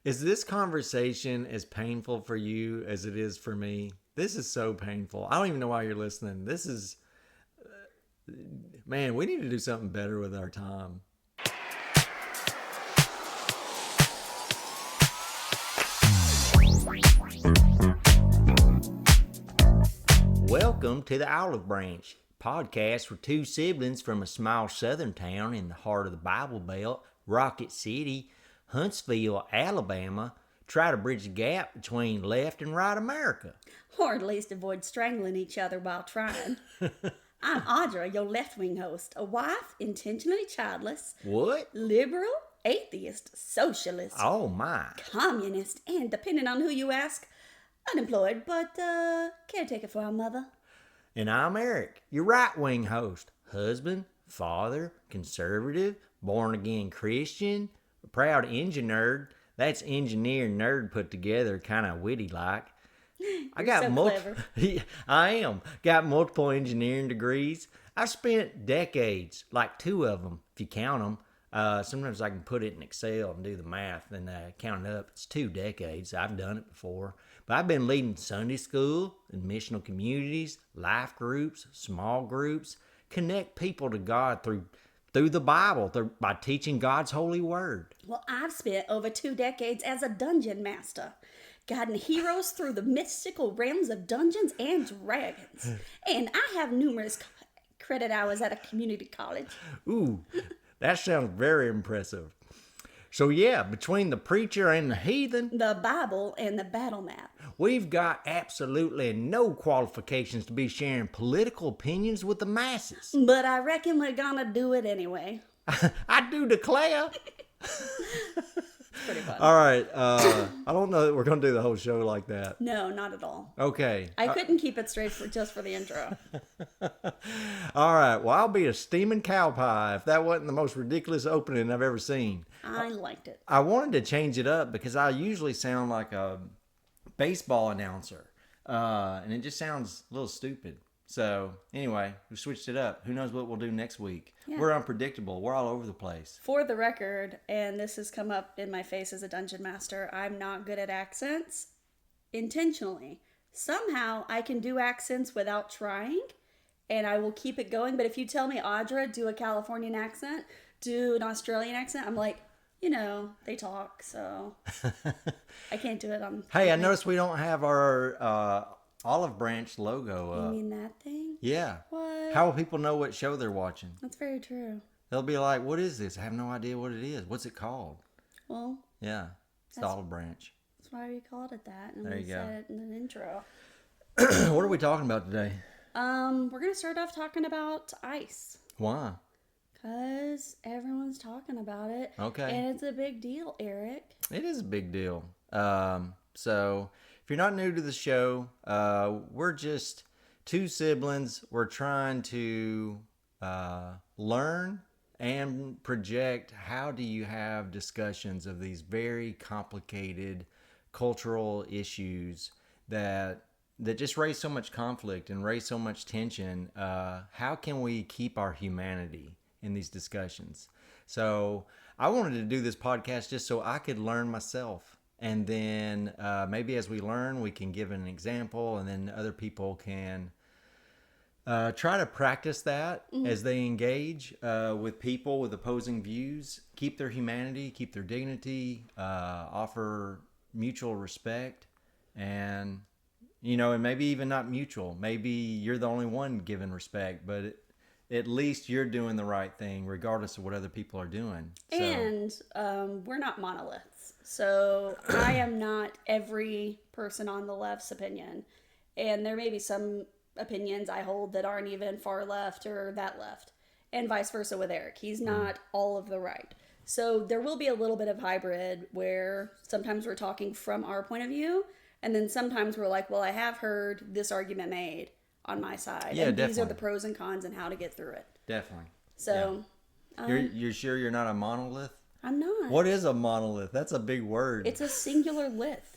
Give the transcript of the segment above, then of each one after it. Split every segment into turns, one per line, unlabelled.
Is this conversation as painful for you as it is for me? This is so painful. I don't even know why you're listening. This is, man, we need to do something better with our time. Welcome to the Olive Branch podcast, where two siblings from a small southern town in the heart of the Bible Belt, Rocket City, Huntsville, Alabama, try to bridge the gap between left and right America.
Or at least avoid strangling each other while trying. I'm Audra, your left-wing host, a wife, intentionally childless,
What?
liberal, atheist, socialist,
Oh my.
communist, and, depending on who you ask, unemployed, but caretaker for our mother.
And I'm Eric, your right-wing host, husband, father, conservative, born-again Christian, a proud engine nerd. That's engineer nerd put together, kind of witty-like. I got
so
multiple.
clever.
I am. Got multiple engineering degrees. I spent decades, like 2 of them, if you count them. Sometimes I can put it in Excel and do the math and count it up. It's 2 decades. I've done it before. But I've been leading Sunday school and missional communities, life groups, small groups, connect people to God through the Bible, by teaching God's holy word.
Well, I've spent over 2 decades as a dungeon master, guiding heroes through the mystical realms of Dungeons and Dragons. And I have numerous credit hours at a community college.
Ooh, that sounds very impressive. So yeah, between the preacher and the heathen,
The Bible and the battle map.
we've got absolutely no qualifications to be sharing political opinions with the masses.
But I reckon we're gonna do it anyway.
I do declare.
Pretty fun.
All right, I don't know that we're going to do the whole show like that.
No, not at all.
Okay.
I couldn't keep it straight just for the intro.
All right, well, I'll be a steaming cow pie if that wasn't the most ridiculous opening I've ever seen.
I liked it.
I wanted to change it up because I usually sound like a baseball announcer, and it just sounds a little stupid. So anyway, we switched it up. Who knows what we'll do next week?
Yeah.
We're unpredictable. We're all over the place.
For the record, and this has come up in my face as a dungeon master, I'm not good at accents intentionally. Somehow I can do accents without trying, and I will keep it going. But if you tell me, Audra, do a Californian accent, do an Australian accent, I'm like, they talk, so I can't do it on...
Hey, I noticed we don't have our Olive Branch logo
You
up.
mean that thing?
Yeah.
What?
How will people know what show they're watching?
That's very true.
They'll be like, what is this? I have no idea what it is. What's it called?
Well,
Yeah, it's the Olive Branch.
that's why we called it that, and
There
we
you go.
said it in the intro.
What are we talking about today?
We're gonna start off talking about ICE.
Why?
Because everyone's talking about it.
Okay.
And it's a big deal, Eric.
It is a big deal. So if you're not new to the show, we're just 2 siblings. We're trying to learn and project how do you have discussions of these very complicated cultural issues that just raise so much conflict and raise so much tension. How can we keep our humanity in these discussions? So I wanted to do this podcast just so I could learn myself. And then maybe as we learn, we can give an example, and then other people can try to practice that as they engage with people with opposing views, keep their humanity, keep their dignity, offer mutual respect, and and maybe even not mutual. Maybe you're the only one giving respect, but at least you're doing the right thing regardless of what other people are doing. So,
And we're not monoliths. So I am not every person on the left's opinion. And there may be some opinions I hold that aren't even far left or that left. And vice versa with Eric. He's not all of the right. So there will be a little bit of hybrid where sometimes we're talking from our point of view. And then sometimes we're like, well, I have heard this argument made on my side.
Yeah,
and these are
definitely.
the pros and cons and how to get through it.
definitely.
So
You're sure you're not a monolith?
I'm not.
What is a monolith? That's a big word.
It's a singular lith.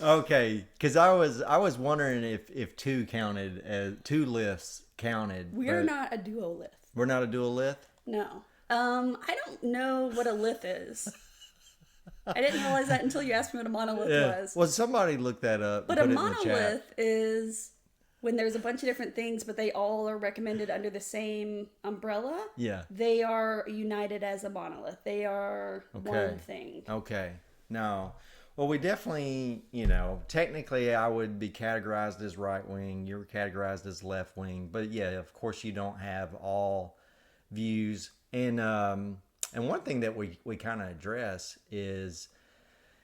Okay, because I was wondering if 2 counted as 2 lifts counted.
We're
but
not a duolith.
We're not a dual lift.
No. I don't know what a lith is. I didn't realize that until you asked me what a monolith was.
Well, somebody look that up
But
and
a
put it in the chat.
monolith is when there's a bunch of different things, but they all are recommended under the same umbrella.
Yeah.
They are united as a monolith. They are one thing.
Okay. No. Well, we definitely, technically I would be categorized as right wing. You're categorized as left wing. But yeah, of course you don't have all views. And one thing that we kind of address is,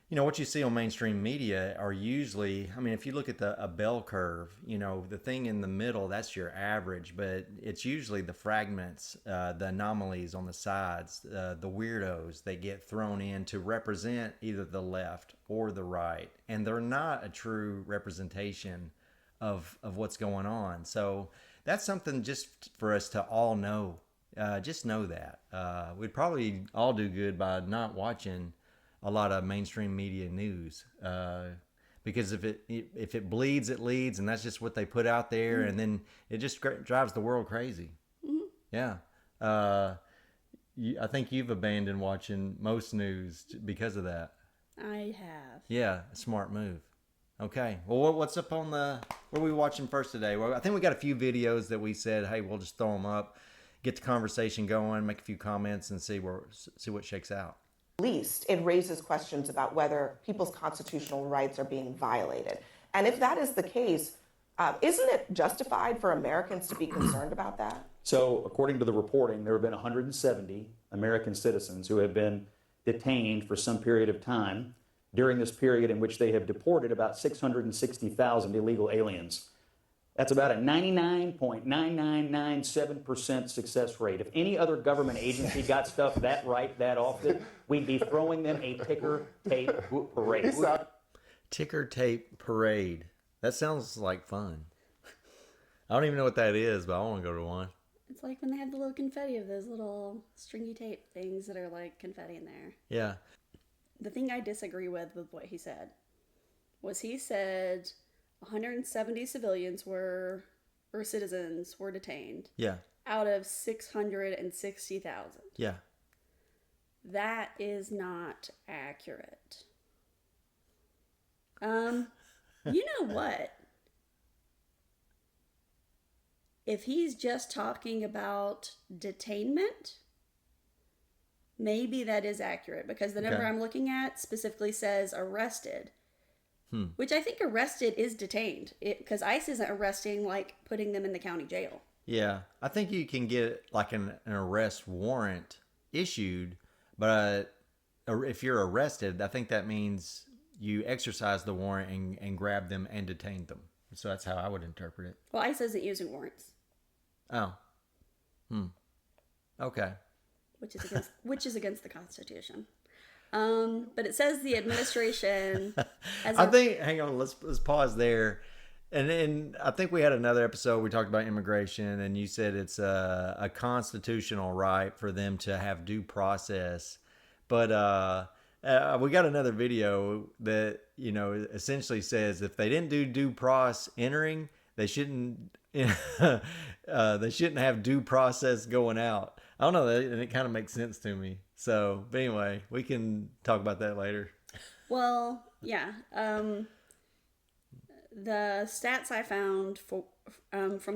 what you see on mainstream media are usually, if you look at a bell curve, the thing in the middle, that's your average, but it's usually the fragments, the anomalies on the sides, the weirdos that get thrown in to represent either the left or the right. And they're not a true representation of what's going on. So that's something just for us to all know. Just know that. We'd probably all do good by not watching a lot of mainstream media news, because if it bleeds, it leads, and that's just what they put out there, and then it just drives the world crazy. Mm-hmm. Yeah, I think you've abandoned watching most news because of that.
I have.
Yeah, a smart move. Okay, well, what's up on what are we watching first today? Well, I think we got a few videos that we said, hey, we'll just throw them up, get the conversation going, make a few comments, and see what shakes out.
Least, it raises questions about whether people's constitutional rights are being violated. And if that is the case, isn't it justified for Americans to be concerned about that?
So, according to the reporting, there have been 170 American citizens who have been detained for some period of time during this period in which they have deported about 660,000 illegal aliens. That's about a 99.9997% success rate. If any other government agency got stuff that right that often, we'd be throwing them a ticker tape parade.
Ticker tape parade. That sounds like fun. I don't even know what that is, but I want to go to one.
It's like when they have the little confetti of those little stringy tape things that are like confetti in there.
Yeah.
The thing I disagree with what he said was he said 170 civilians or citizens were detained.
Yeah.
Out of 660,000.
Yeah.
That is not accurate. You know what? If he's just talking about detainment, maybe that is accurate because the number I'm looking at specifically says arrested. Which I think arrested is detained because ICE isn't arresting like putting them in the county jail.
Yeah, I think you can get like an arrest warrant issued, but if you're arrested, I think that means you exercise the warrant and grab them and detain them. So that's how I would interpret it.
Well, ICE isn't using warrants.
Oh. Okay.
Which is against the Constitution. But it says the administration.
Hang on, let's pause there. And I think we had another episode we talked about immigration, and you said it's a constitutional right for them to have due process. But we got another video that essentially says if they didn't do due process entering, they shouldn't have due process going out. I don't know, and it kind of makes sense to me. So, but anyway, we can talk about that later.
Well, yeah. The stats I found from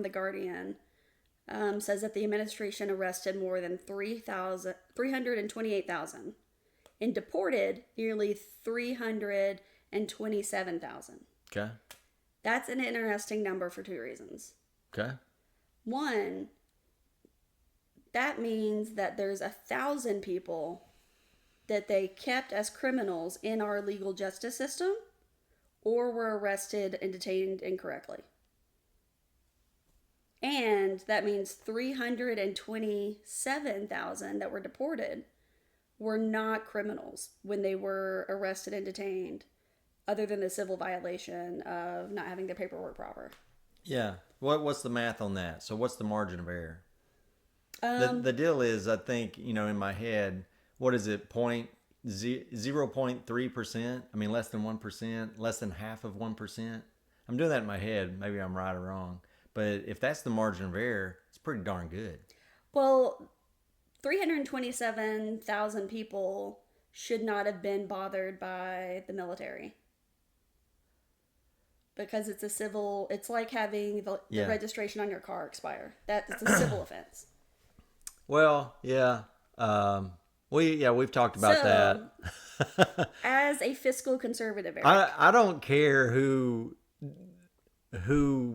The Guardian says that the administration arrested more than 328,000 and deported nearly 327,000.
Okay.
That's an interesting number for two reasons.
Okay.
One, that means that there's 1,000 people that they kept as criminals in our legal justice system or were arrested and detained incorrectly. And that means 327,000 that were deported were not criminals when they were arrested and detained, other than the civil violation of not having their paperwork proper.
Yeah. What's the math on that? So what's the margin of error? The deal is, I think, in my head, what is it, 0.3%? I mean, less than 1%, less than half of 1%. I'm doing that in my head. Maybe I'm right or wrong. But if that's the margin of error, it's pretty darn good.
Well, 327,000 people should not have been bothered by the military. Because it's a civil, it's like having the
Yeah.
registration on your car expire. It's a civil offense.
Well, yeah. We've talked about
So-
that.
As a fiscal conservative, Eric,
I don't care who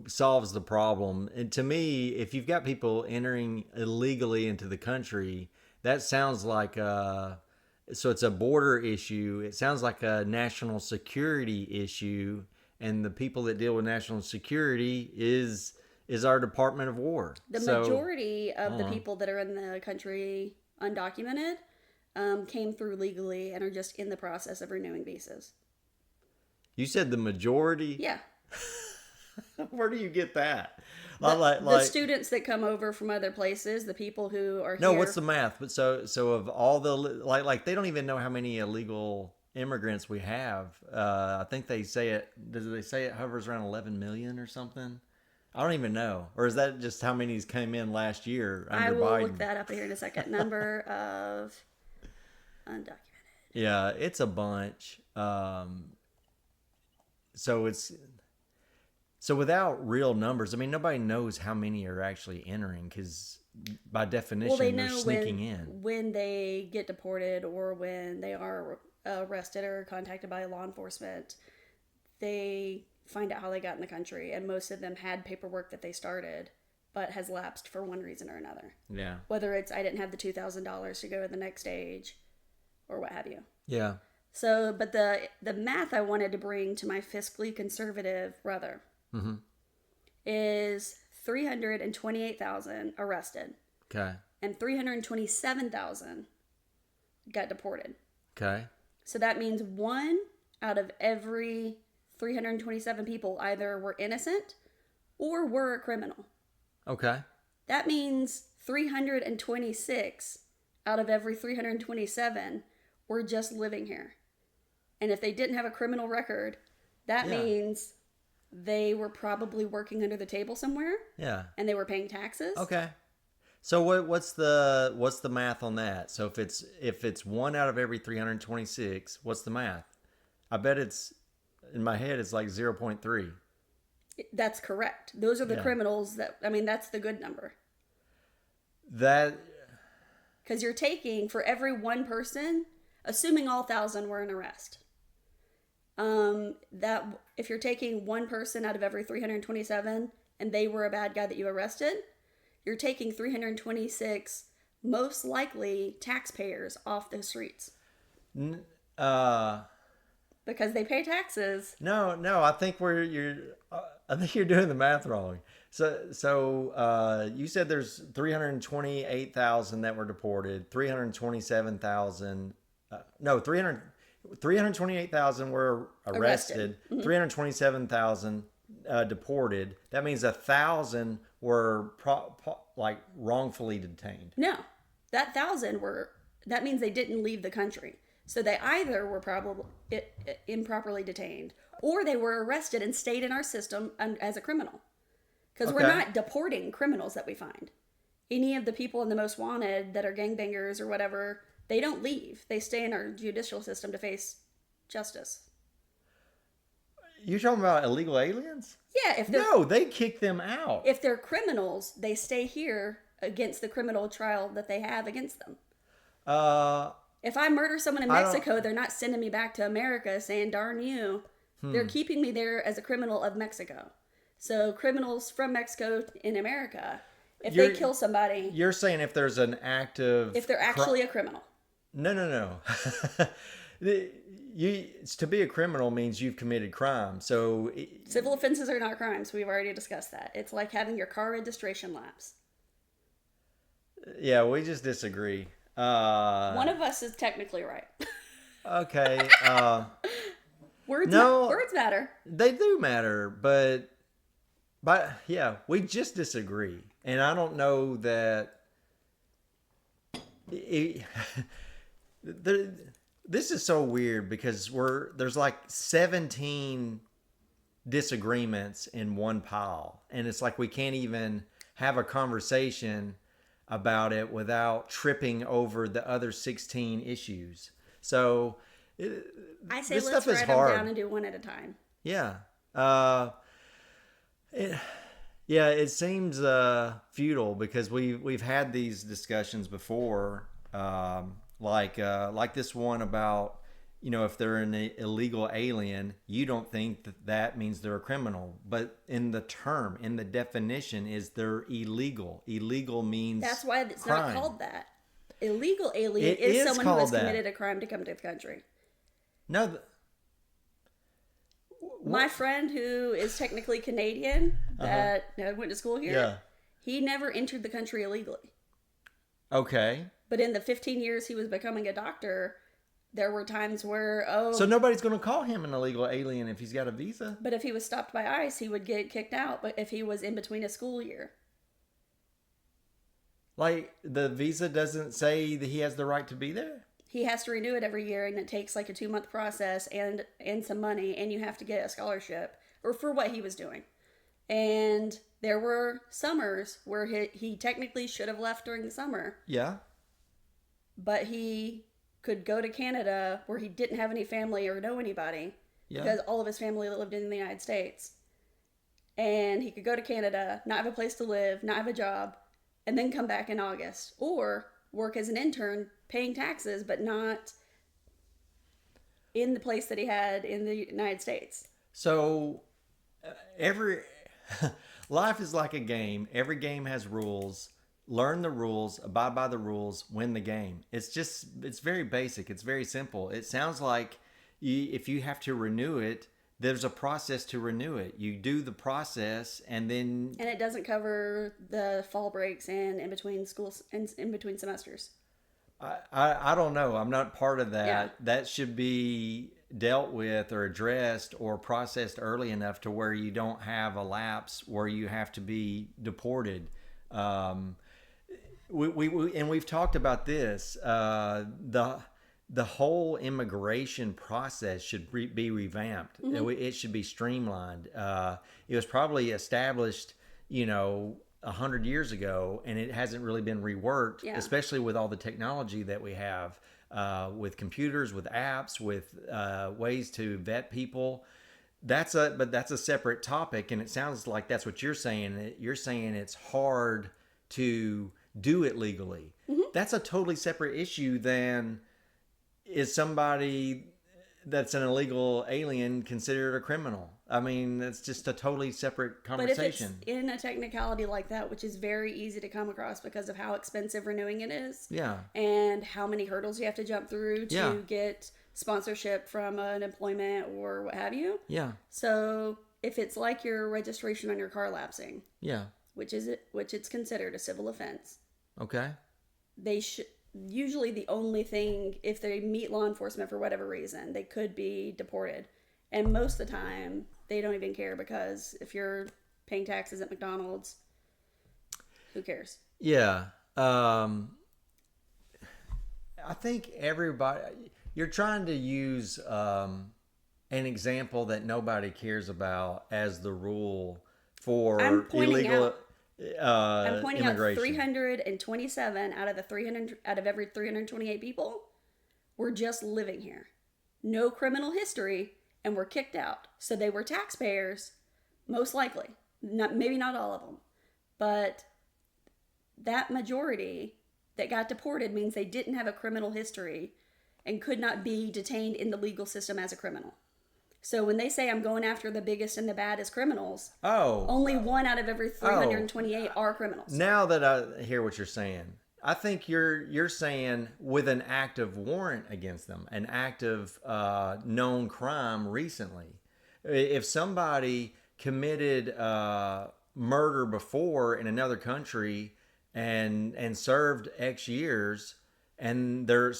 solves the problem. And to me, if you've got people entering illegally into the country, that sounds like so it's a border issue. It sounds like a national security issue, and the people that deal with national security is our Department of War.
the
So-
majority of the people that are in the country undocumented came through legally and are just in the process of renewing visas.
You said the majority?
Yeah.
Where do you get that?
The students that come over from other places, the people who are
No,
here.
what's the math? But so of all the like they don't even know how many illegal immigrants we have. I think they say it. Does they say it hovers around 11 million or something? I don't even know. Or is that just how many came in last year under
I will
Biden?
look that up here in a second. Number of undocumented.
Yeah, it's a bunch. So without real numbers, I mean, nobody knows how many are actually entering because by definition
Well, they
they're
know
sneaking in.
when they get deported or when they are arrested or contacted by law enforcement. They find out how they got in the country, and most of them had paperwork that they started, but has lapsed for one reason or another.
Yeah.
Whether it's I didn't have the $2,000 to go to the next stage, or what have you.
Yeah.
So, but the math I wanted to bring to my fiscally conservative brother is 328,000 arrested
Okay.
and 327,000 got deported.
Okay.
So that means 1 out of every 327 people either were innocent or were a criminal.
Okay.
That means 326 out of every 327 were just living here. And if they didn't have a criminal record, that
Yeah.
means they were probably working under the table somewhere
Yeah.
and they were paying taxes.
Okay. So what's the math on that? So if it's 1 out of every 326, what's the math? I bet it's in my head it's like 0.3.
That's correct. Those are the
Yeah.
criminals that's the good number.
That
Because you're taking, for every one person, assuming all 1,000 were in arrest, that if you're taking one person out of every 327 and they were a bad guy that you arrested, you're taking 326 most likely taxpayers off the streets because they pay taxes.
no, I think I think you're doing the math wrong. So you said there's 328,000 that were deported, 327,000 328,000 were arrested, 327,000 deported. That means 1,000 were wrongfully detained.
No, that 1,000 that means they didn't leave the country. So they either were probably improperly detained or they were arrested and stayed in our system as a criminal. Because we're
Okay.
not deporting criminals that we find. Any of the people in the most wanted that are gangbangers or whatever, they don't leave. They stay in our judicial system to face justice.
You're talking about illegal aliens?
Yeah,
No, they kick them out.
if they're criminals, they stay here against the criminal trial that they have against them.
If
If I murder someone in
I don't-
Mexico, they're not sending me back to America saying, darn you. They're keeping me there as a criminal of Mexico. So criminals from Mexico in America, if they
You're-
kill somebody,
You're saying if there's an active
if they're actually a criminal.
No. To be a criminal means you've committed crime. So
Civil offenses are not crimes. We've already discussed that. It's like having your car registration lapse.
yeah, we just disagree.
One of us is technically right.
Okay.
Words,
No.
words matter.
They do matter, but yeah, we just disagree, and I don't know that. This is so weird because there's like 17 disagreements in one pile, and it's like we can't even have a conversation about it without tripping over the other 16 issues. So
I say
this
let's
stuff is
write them
hard.
down and do one at a time.
Yeah. It seems futile because we've had these discussions before, like this one about, if they're an illegal alien, you don't think that means they're a criminal, but in the definition is they're illegal. Illegal means
That's why it's
crime.
not called that. Illegal alien
It
is
is
someone who has
called that.
committed a crime to come to the country.
No.
My friend who is technically Canadian that went to school here,
Yeah.
he never entered the country illegally.
Okay.
But in the 15 years he was becoming a doctor, there were times where,
So nobody's going to call him an illegal alien if he's got a visa.
but if he was stopped by ICE, he would get kicked out. But if he was in between a school year,
Like, the visa doesn't say that he has the right to be there?
he has to renew it every year, and it takes like a 2-month process and some money, and you have to get a scholarship or for what he was doing. And there were summers where he technically should have left during the summer,
Yeah.
but he could go to Canada where he didn't have any family or know anybody
Yeah.
because all of his family lived in the United States. And he could go to Canada, not have a place to live, not have a job, and then come back in August, or work as an intern paying taxes but not in the place that he had in the United States.
So, every life is like a game. Every game has rules. Learn the rules, abide by the rules, win the game. It's very basic. It's very simple. It sounds like if you have to renew it, there's a process to renew it. You do the process, and then
And it doesn't cover the fall breaks and in between schools and in between semesters.
I don't know. I'm not part of that.
Yeah.
That should be dealt with or addressed or processed early enough to where you don't have a lapse where you have to be deported. We've talked about this. The whole immigration process should be revamped. It should be streamlined. It was probably established, 100 years ago, and it hasn't really been reworked,
Yeah.
especially with all the technology that we have, with computers, with apps, with ways to vet people. But that's a separate topic, and it sounds like that's what you're saying. You're saying it's hard to do it legally. That's a totally separate issue than, is somebody that's an illegal alien considered a criminal? I mean, that's just a totally separate
But if it's
conversation.
in a technicality like that, which is very easy to come across because of how expensive renewing it is,
Yeah.
and how many hurdles you have to jump through to
Yeah.
get sponsorship from an employment or what have you.
Yeah.
So if it's like your registration on your car lapsing,
Yeah.
which it's considered a civil offense,
Okay.
they should usually the only thing, if they meet law enforcement for whatever reason, they could be deported. And most of the time they don't even care, because if you're paying taxes at McDonald's, who cares?
Yeah. I think you're trying to use an example that nobody cares about as the rule for
I'm pointing
illegal
out- I'm pointing out
immigration.
327 out of every 328 people were just living here. No criminal history, and were kicked out. So they were taxpayers, most likely. Maybe not all of them. But that majority that got deported means they didn't have a criminal history and could not be detained in the legal system as a criminal. So when they say I'm going after the biggest and the baddest criminals,
Oh,
only 1 out of every 328 are criminals.
now that I hear what you're saying, I think you're saying with an active warrant against them, an active known crime recently. If somebody committed murder before in another country and served X years, and they're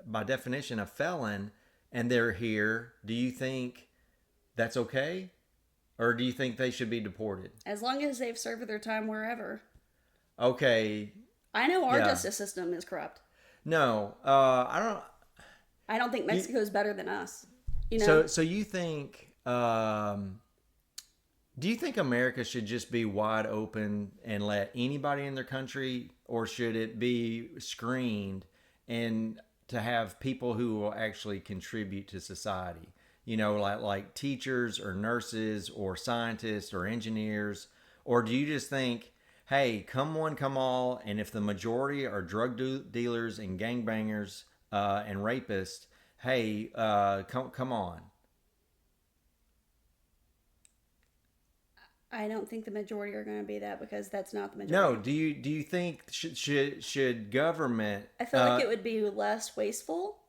by definition a felon, and they're here, do you think that's okay? Or do you think they should be deported?
As long as they've served their time wherever.
Okay,
I know our
Yeah.
justice system is corrupt.
no, I don't.
I don't think Mexico is better than us. You know,
So you think Do you think America should just be wide open and let anybody in their country, or should it be screened and to have people who will actually contribute to society? You know, like teachers or nurses or scientists or engineers, or do you just think, hey, come one, come all, and if the majority are drug dealers and gangbangers and rapists, hey, come on.
I don't think the majority are going to be that, because that's not the majority.
No, do you think should government?
I feel like it would be less wasteful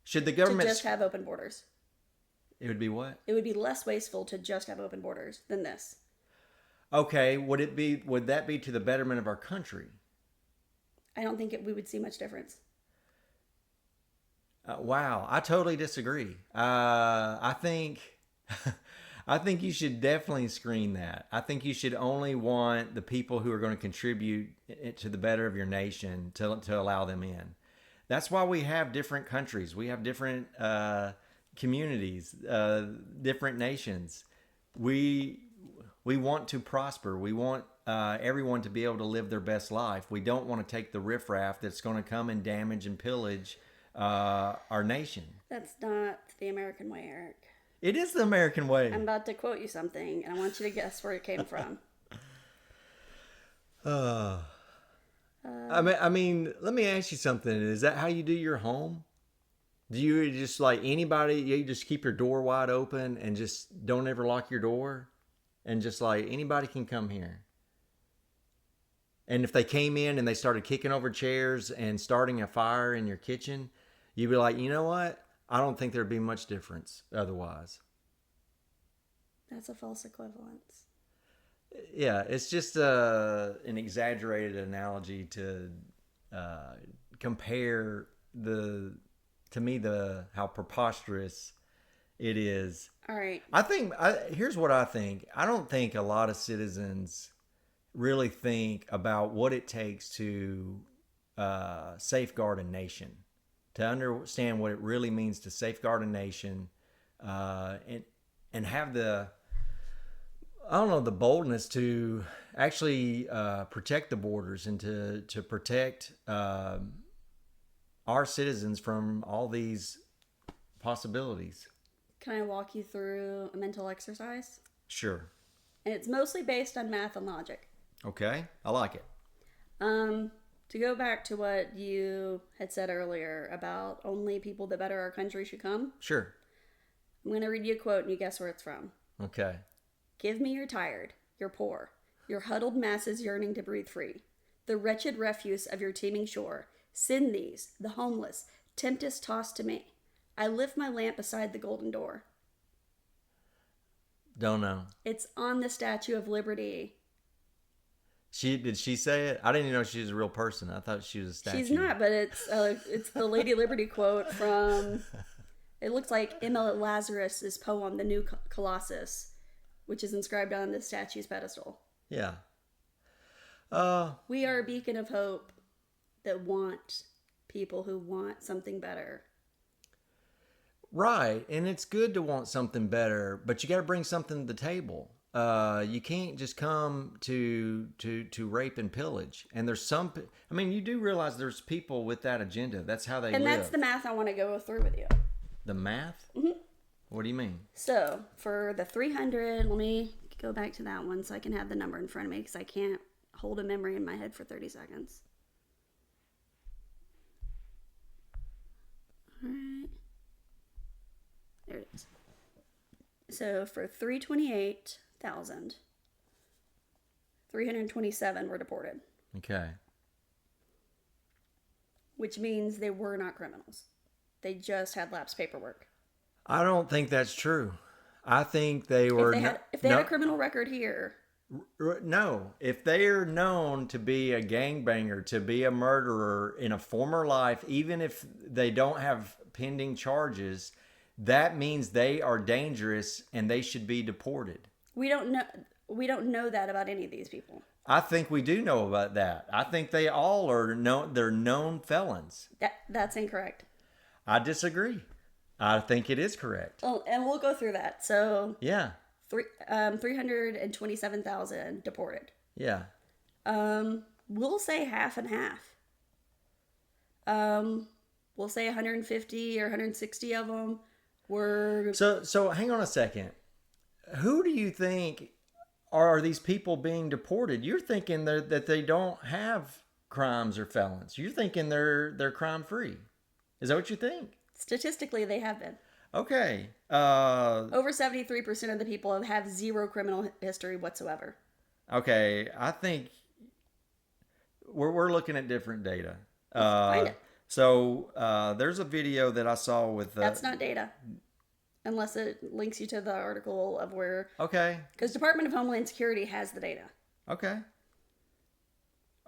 should the
to
government?
just have open borders.
It would be what?
It would be less wasteful to just have open borders than this.
Okay, would that be to the betterment of our country?
I don't think we would see much difference.
Wow, I totally disagree. I think I think you should definitely screen that. I think you should only want the people who are going to contribute to the better of your nation to allow them in. That's why we have different countries. We have different communities, different nations. We want to prosper. We want everyone to be able to live their best life. We don't want to take the riffraff that's going to come and damage and pillage our nation.
That's not the American way, Eric.
It is the American way.
I'm about to quote you something, and I want you to guess where it came from.
I mean, let me ask you something. Is that how you do your home? Do you just like anybody? You just keep your door wide open and just don't ever lock your door, and just like anybody can come here. And if they came in and they started kicking over chairs and starting a fire in your kitchen, you'd be like, you know what? I don't think there'd be much difference otherwise.
That's a false equivalence.
Yeah, it's just an exaggerated analogy to compare how preposterous it is.
All right.
Here's what I think. I don't think a lot of citizens really think about what it takes to safeguard a nation, to understand what it really means to safeguard a nation, and have the boldness to actually protect the borders and to protect our citizens from all these possibilities.
Can I walk you through a mental exercise?
Sure.
And it's mostly based on math and logic.
Okay, I like it.
To go back to what you had said earlier about only people that better our country should come,
Sure.
I'm going to read you a quote and you guess where it's from.
Okay.
Give me your tired, your poor, your huddled masses yearning to breathe free, the wretched refuse of your teeming shore. Send these, the homeless, tempest tossed to me. I lift my lamp beside the golden door.
Don't know.
It's on the Statue of Liberty.
Did she say it? I didn't even know she was a real person. I thought she was a statue.
She's not, but it's the Lady Liberty quote from, it looks like Emma Lazarus's poem, The New Colossus, which is inscribed on the statue's pedestal.
Yeah.
We are a beacon of hope that want people who want something better.
Right, and it's good to want something better, but you got to bring something to the table. You can't just come to rape and pillage. And there's some. I mean, you do realize there's people with that agenda. That's how they live.
And that's the math I want to go through with you.
The math? Mm-hmm. What do you mean?
So for the 300, let me go back to that one so I can have the number in front of me, because I can't hold a memory in my head for 30 seconds. All right. There it is. So for 328,000, 327 were deported,
Okay.
which means they were not criminals. They just had lapsed paperwork.
I don't think that's true. I think they were.
If they had a criminal record here,
No, if they are known to be a gangbanger, to be a murderer in a former life, even if they don't have pending charges, that means they are dangerous and they should be deported.
we don't know that about any of these people.
I think we do know about that. I think they all are known. They're known felons.
That's incorrect.
I disagree. I think it is correct.
Well, and we'll go through that. So
Yeah.
327,000 deported.
Yeah.
We'll say half and half. We'll say 150 or 160 of them were.
So hang on a second. Who do you think are these people being deported? You're thinking that they don't have crimes or felons. You're thinking they're crime free. Is that what you think?
Statistically, they have been.
Okay.
Over 73% of the people have zero criminal history whatsoever.
Okay. I think we're looking at different data.
Find it.
So there's a video that I saw with.
That's not data. Unless it links you to the article of where.
Okay.
Because Department of Homeland Security has the data.
Okay.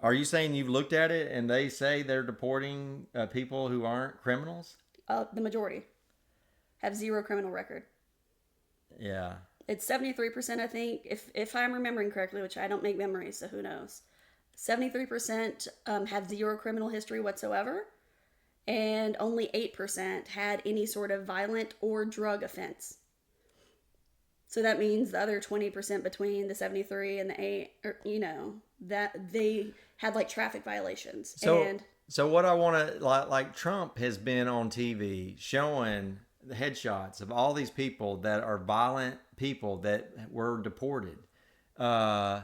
Are you saying you've looked at it and they say they're deporting people who aren't criminals?
The majority have zero criminal record.
Yeah.
It's 73%, I think, if I'm remembering correctly, which I don't make memories, so who knows. 73% have zero criminal history whatsoever, and only 8% had any sort of violent or drug offense. So that means the other 20% between the 73 and the 8, or, that they had like traffic violations.
So what I want to, like Trump has been on TV showing the headshots of all these people that are violent people that were deported. So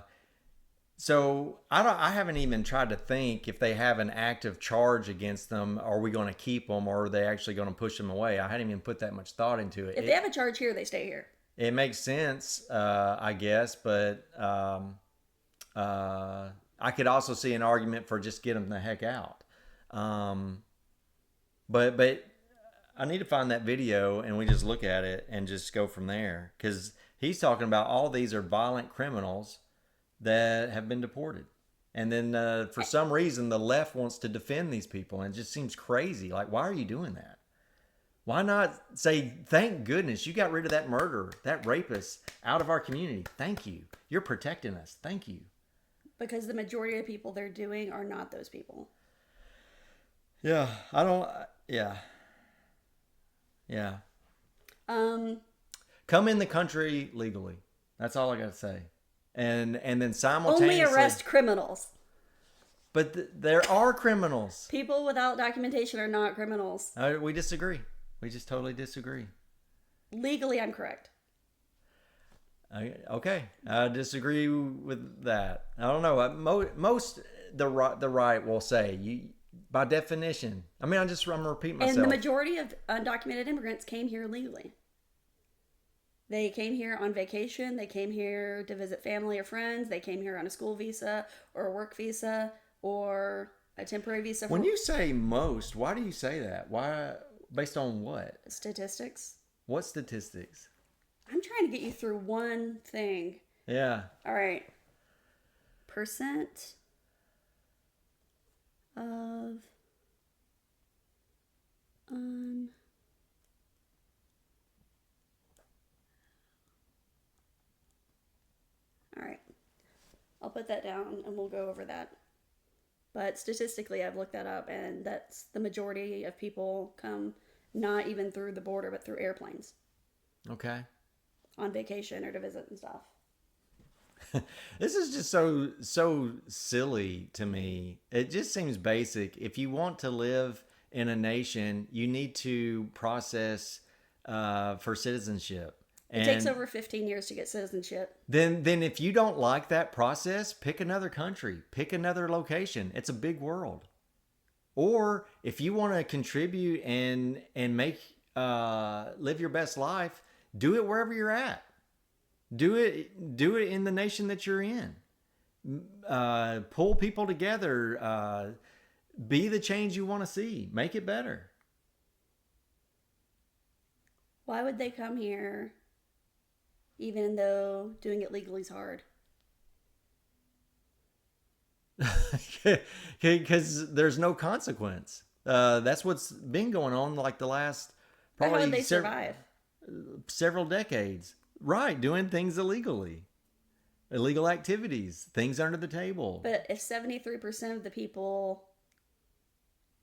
I haven't even tried to think if they have an active charge against them. Are we going to keep them, or are they actually going to push them away? I hadn't even put that much thought into it.
If they have a charge here, they stay here.
It makes sense, I guess, but I could also see an argument for just get them the heck out. But I need to find that video and we just look at it and just go from there, because he's talking about all these are violent criminals that have been deported. And then for some reason, the left wants to defend these people. And it just seems crazy. Like, why are you doing that? Why not say, thank goodness you got rid of that murderer, that rapist out of our community. Thank you. You're protecting us. Thank you.
Because the majority of people they're doing are not those people.
Yeah. I don't. Yeah. Yeah. Come in the country legally. That's all I got to say. And then simultaneously.
Only arrest criminals.
But there are criminals.
People without documentation are not criminals.
We disagree. We just totally disagree.
Legally, I'm correct.
Okay, I disagree with that. I don't know. Most the right will say you by definition. I mean, I'm repeating myself.
And the majority of undocumented immigrants came here legally. They came here on vacation. They came here to visit family or friends. They came here on a school visa or a work visa or a temporary visa.
When you say most, why do you say that? Why? Based on what?
Statistics.
What statistics?
I'm trying to get you through one thing.
Yeah.
All right. Percent of all right. I'll put that down and we'll go over that. But statistically, I've looked that up, and that's the majority of people come not even through the border, but through airplanes.
Okay.
On vacation or to visit and stuff.
This is just so silly to me. It just seems basic. If you want to live in a nation, you need to process for citizenship.
It takes over 15 years to get citizenship.
Then if you don't like that process, pick another country, pick another location. It's a big world. Or if you want to contribute and make live your best life, do it wherever you're at. Do it in the nation that you're in. Pull people together. Be the change you want to see. Make it better.
Why would they come here, even though doing it legally is hard?
Because there's no consequence. That's what's been going on like the last
But
probably
how would they survive?
several decades. Right, doing things illegally. Illegal activities, things under the table.
But if 73% of the people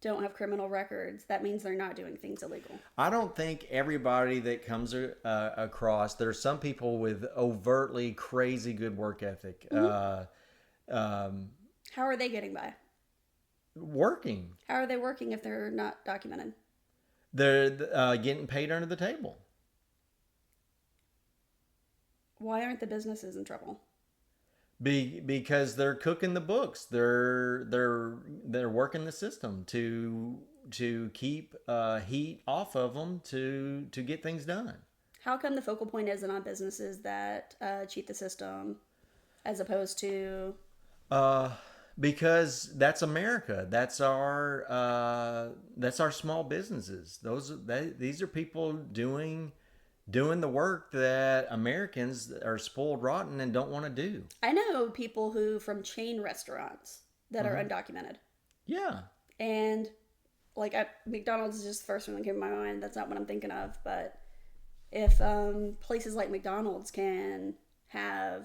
don't have criminal records, that means they're not doing things illegal.
I don't think everybody that comes across, there's some people with overtly crazy good work ethic.
How are they getting by?
Working.
How are they working if they're not documented?
They're getting paid under the table.
Why aren't the businesses in trouble?
Because they're cooking the books. They're working the system to keep heat off of them to get things done.
How come the focal point isn't on businesses that cheat the system as opposed to...
Because that's America. That's our small businesses. These are people doing the work that Americans are spoiled rotten and don't want to do.
I know people who from chain restaurants that are undocumented.
Yeah.
And like McDonald's is just the first one that came to my mind. That's not what I'm thinking of. But if places like McDonald's can have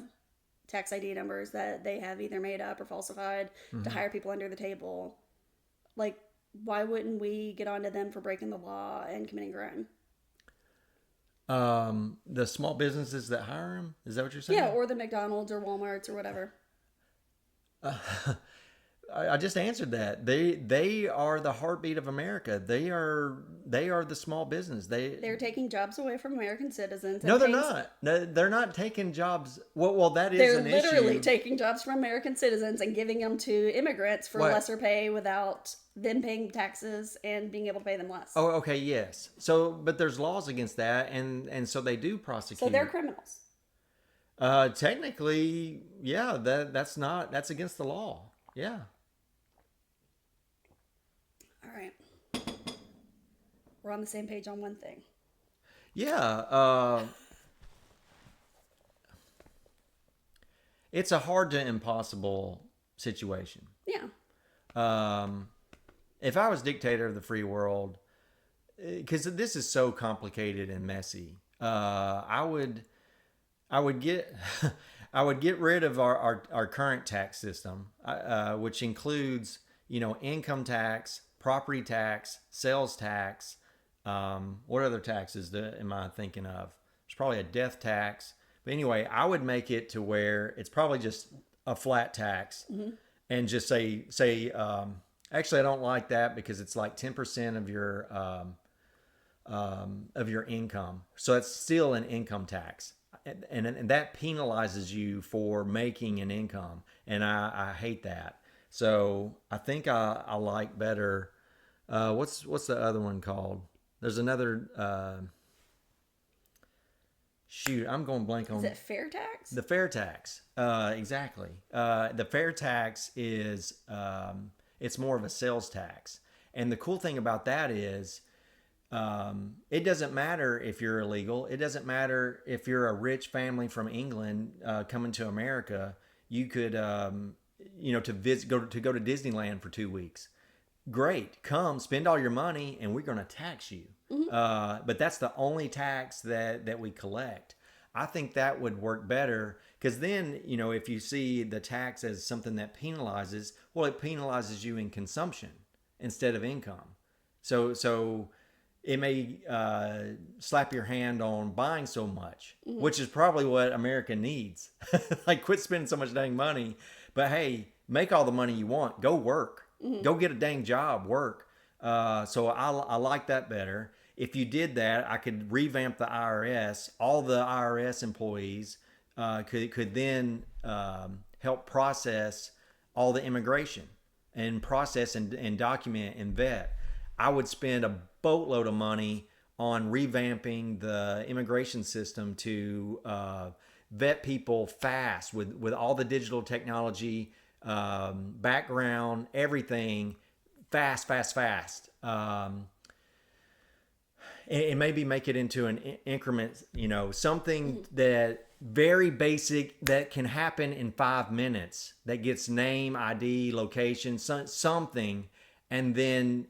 tax ID numbers that they have either made up or falsified to hire people under the table, like, why wouldn't we get onto them for breaking the law and committing crime?
The small businesses that hire them, is that what you're saying?
Yeah, or the McDonald's or Walmart's or whatever.
I just answered that. They are the heartbeat of America. They are the small business.
They're taking jobs away from American citizens.
No, they're
paying-
not. No, they're not taking jobs. Well, that is
They're
an
literally
issue.
taking jobs from American citizens and giving them to immigrants for
What?
lesser pay without them paying taxes and being able to pay them less.
Oh, okay, yes. So, but there's laws against that, and so they do prosecute.
So they're criminals.
Technically, yeah. That's against the law. Yeah.
All right. We're on the same page on one thing.
Yeah. It's a hard to impossible situation.
Yeah.
If I was dictator of the free world, because this is so complicated and messy, I would get I would get rid of our current tax system, which includes income tax, property tax, sales tax. What other taxes am I thinking of? There's probably a death tax. But anyway, I would make it to where it's probably just a flat tax, and just say actually I don't like that because it's like 10% of your income. So it's still an income tax. And that penalizes you for making an income. And I hate that. So I think I like better. What's the other one called? There's another. Shoot, I'm going blank on.
Is it fair tax?
The fair tax. Exactly. The fair tax is it's more of a sales tax. And the cool thing about that is it doesn't matter if you're illegal. It doesn't matter if you're a rich family from England coming to America. You could to visit, go to Disneyland for 2 weeks. Great, come spend all your money and we're going to tax you. But that's the only tax that we collect. I think that would work better because then, if you see the tax as something that penalizes, well, it penalizes you in consumption instead of income. So it may slap your hand on buying so much, which is probably what America needs. Like, quit spending so much dang money. But hey, make all the money you want. Go work. Go get a dang job. Work. So I like that better. If you did that, I could revamp the IRS. All the IRS employees could then help process all the immigration and process and document and vet. I would spend a boatload of money on revamping the immigration system to vet people fast with all the digital technology, background, everything fast. And maybe make it into an increment, something that very basic that can happen in 5 minutes that gets name, ID, location, something. And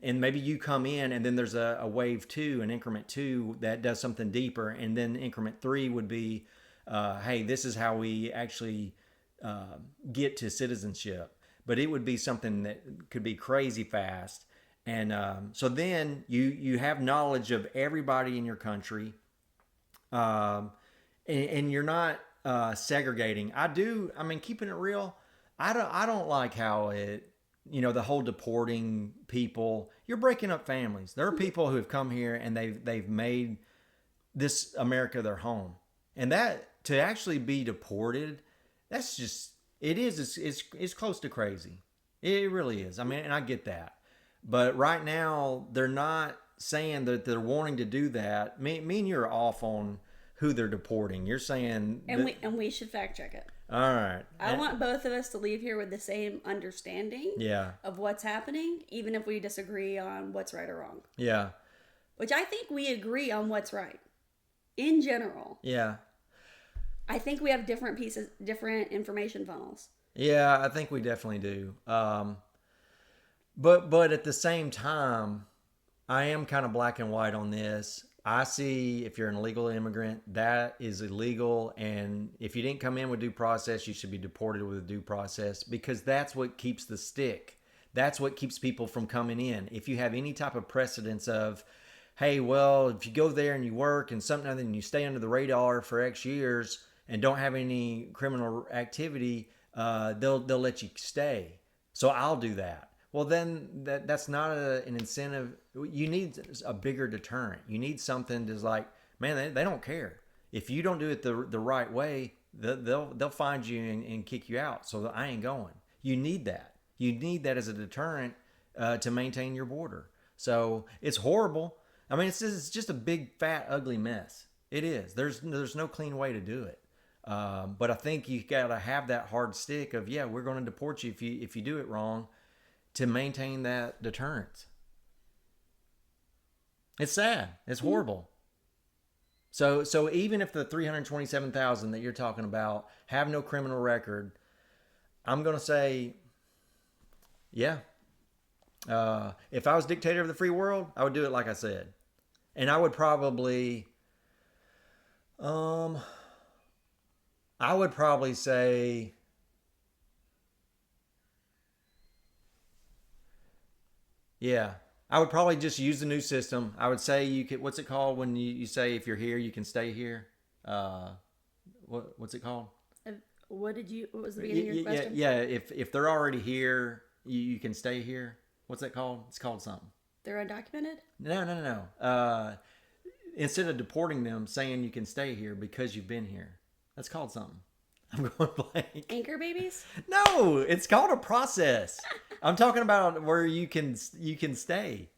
maybe you come in and then there's a wave 2, an increment 2 that does something deeper. And then increment 3 would be, hey, this is how we actually get to citizenship. But it would be something that could be crazy fast And so then you have knowledge of everybody in your country, and you're not segregating. I mean, keeping it real, I don't like how the whole deporting people. You're breaking up families. There are people who have come here and they've made this America their home, and that to actually be deported, that's just it's close to crazy. It really is. I mean, and I get that, but right now they're not saying that they're wanting to do that. Me and you're off on who they're deporting. You're saying
And we should fact check it.
all right.
I want both of us to leave here with the same understanding
Yeah.
of what's happening, even if we disagree on what's right or wrong.
Yeah.
Which I think we agree on what's right. In general,
Yeah.
I think we have different information funnels.
Yeah, I think we definitely do. But at the same time, I am kind of black and white on this. I see if you're an illegal immigrant, that is illegal. And if you didn't come in with due process, you should be deported with a due process, because that's what keeps the stick. That's what keeps people from coming in. If you have any type of precedence of, hey, well, if you go there and you work and something other than you stay under the radar for X years and don't have any criminal activity, they'll let you stay. So I'll do that. Well, then that's not an incentive. You need a bigger deterrent. You need something that's like, man, they don't care. If you don't do it the right way, they'll find you and kick you out. So I ain't going. You need that. You need that as a deterrent to maintain your border. So it's horrible. I mean, it's just a big, fat, ugly mess. It is. There's no clean way to do it. But I think you got to have that hard stick of, yeah, we're going to deport you if you do it wrong, to maintain that deterrence. It's sad. It's horrible. So even if the 327,000 that you're talking about have no criminal record, I'm going to say, yeah. If I was dictator of the free world, I would do it like I said. And I would probably say, yeah, I would probably just use the new system. I would say you could, what's it called when you say if you're here, you can stay here? What's it called?
What was the beginning of your question?
Yeah, if they're already here, you can stay here. What's that called? It's called something.
They're undocumented?
No. Instead of deporting them, saying you can stay here because you've been here. That's called something. I'm going blank.
Anchor babies?
No, it's called a process. I'm talking about where you can stay.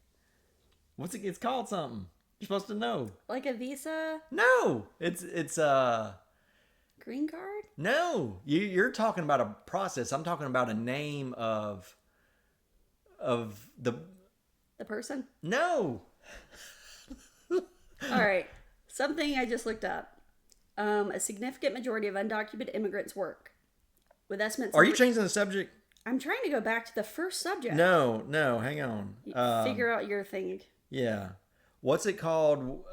It's called something. You're supposed to know.
Like a visa?
No, it's
Green card?
no. You're talking about a process. I'm talking about a name of the
The person?
no.
All right. Something I just looked up. A significant majority of undocumented immigrants work. With estimates.
Are you changing the subject?
I'm trying to go back to the first subject.
No, hang on.
Figure out your thing.
Yeah. What's it called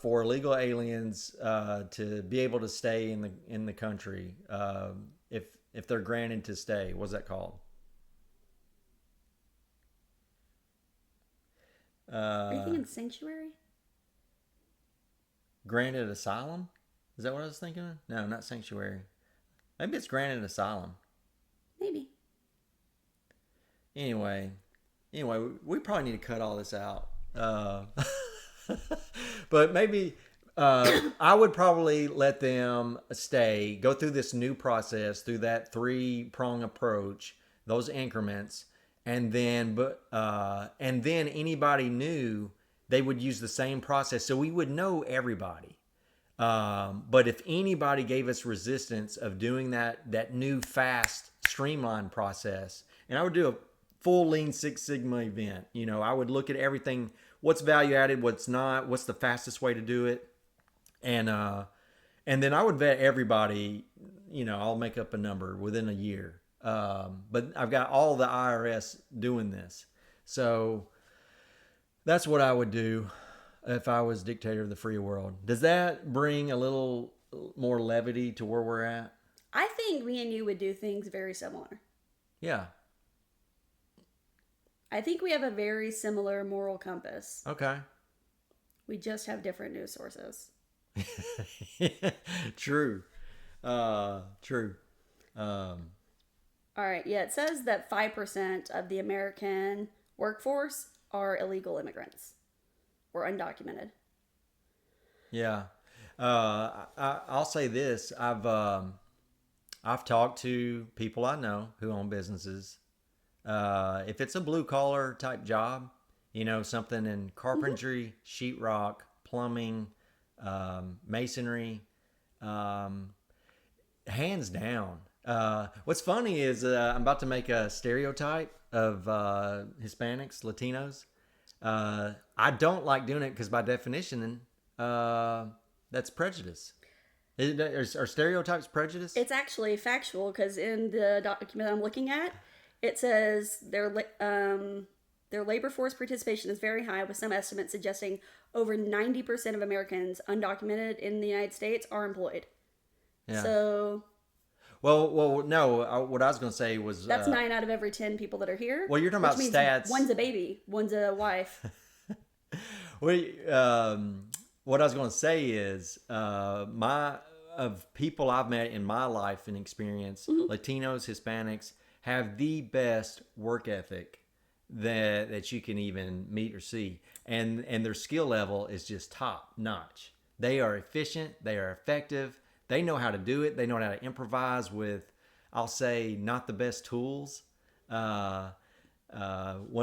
for illegal aliens to be able to stay in the country if they're granted to stay? What's that called?
Are you thinking sanctuary?
Granted asylum? Is that what I was thinking of? No, not sanctuary. Maybe it's granted asylum.
Maybe.
Anyway, we probably need to cut all this out. But maybe I would probably let them stay, go through this new process, through that 3-prong approach, those increments, and then anybody new, they would use the same process, so we would know everybody. But if anybody gave us resistance of doing that new, fast, streamlined process, and I would do a full Lean Six Sigma event. I would look at everything, what's value added, what's not, what's the fastest way to do it. And then I would vet everybody, I'll make up a number within a year. But I've got all the IRS doing this. So that's what I would do if I was dictator of the free world. Does that bring a little more levity to where we're at?
I think me and you would do things very similar.
Yeah.
I think we have a very similar moral compass.
Okay.
We just have different news sources.
True. True.
All right. Yeah, it says that 5% of the American workforce are illegal immigrants or undocumented.
Yeah. I'll say this. I've talked to people I know who own businesses. If it's a blue collar type job, something in carpentry, sheetrock, plumbing, masonry, hands down. What's funny is I'm about to make a stereotype of Hispanics, Latinos. I don't like doing it because by definition, that's prejudice. Are stereotypes prejudice?
It's actually factual because in the document I'm looking at, it says their labor force participation is very high, with some estimates suggesting over 90% of Americans undocumented in the United States are employed.
Yeah.
So
Well, no. What I was going to say was
that's 9 out of every 10 people that are here.
Well, you're talking about
which means
stats.
One's a baby, one's a wife.
What I was going to say is of people I've met in my life and experience, Latinos, Hispanics have the best work ethic that you can even meet or see, and their skill level is just top notch. They are efficient. They are effective. They know how to do it. They know how to improvise with, I'll say, not the best tools. When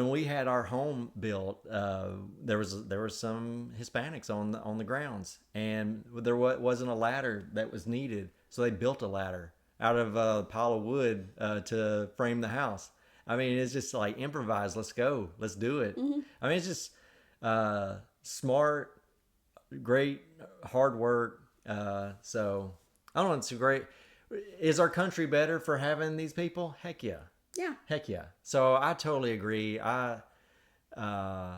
we had our home built, there was some Hispanics on the grounds, and there wasn't a ladder that was needed, so they built a ladder out of a pile of wood to frame the house. I mean, it's just like improvise. Let's go. Let's do it. I mean, it's just smart, great, hard work. So I don't know. It's great. Is our country better for having these people? Heck yeah.
Yeah.
Heck yeah. So I totally agree. But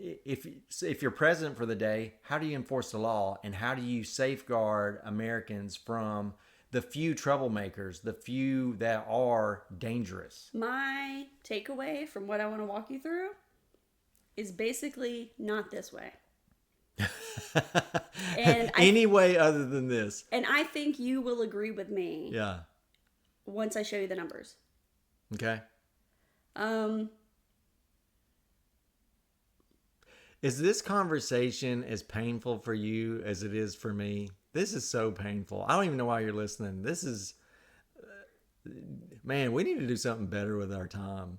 if you're president for the day, how do you enforce the law, and how do you safeguard Americans from the few troublemakers, the few that are dangerous?
My takeaway from what I want to walk you through is basically not this way. And
Any way other than this.
And I think you will agree with me
Yeah.
once I show you the numbers.
Okay.
Um,
Is this conversation as painful for you as it is for me? This is so painful. I don't even know why you're listening. This is, man, we need to do something better with our time.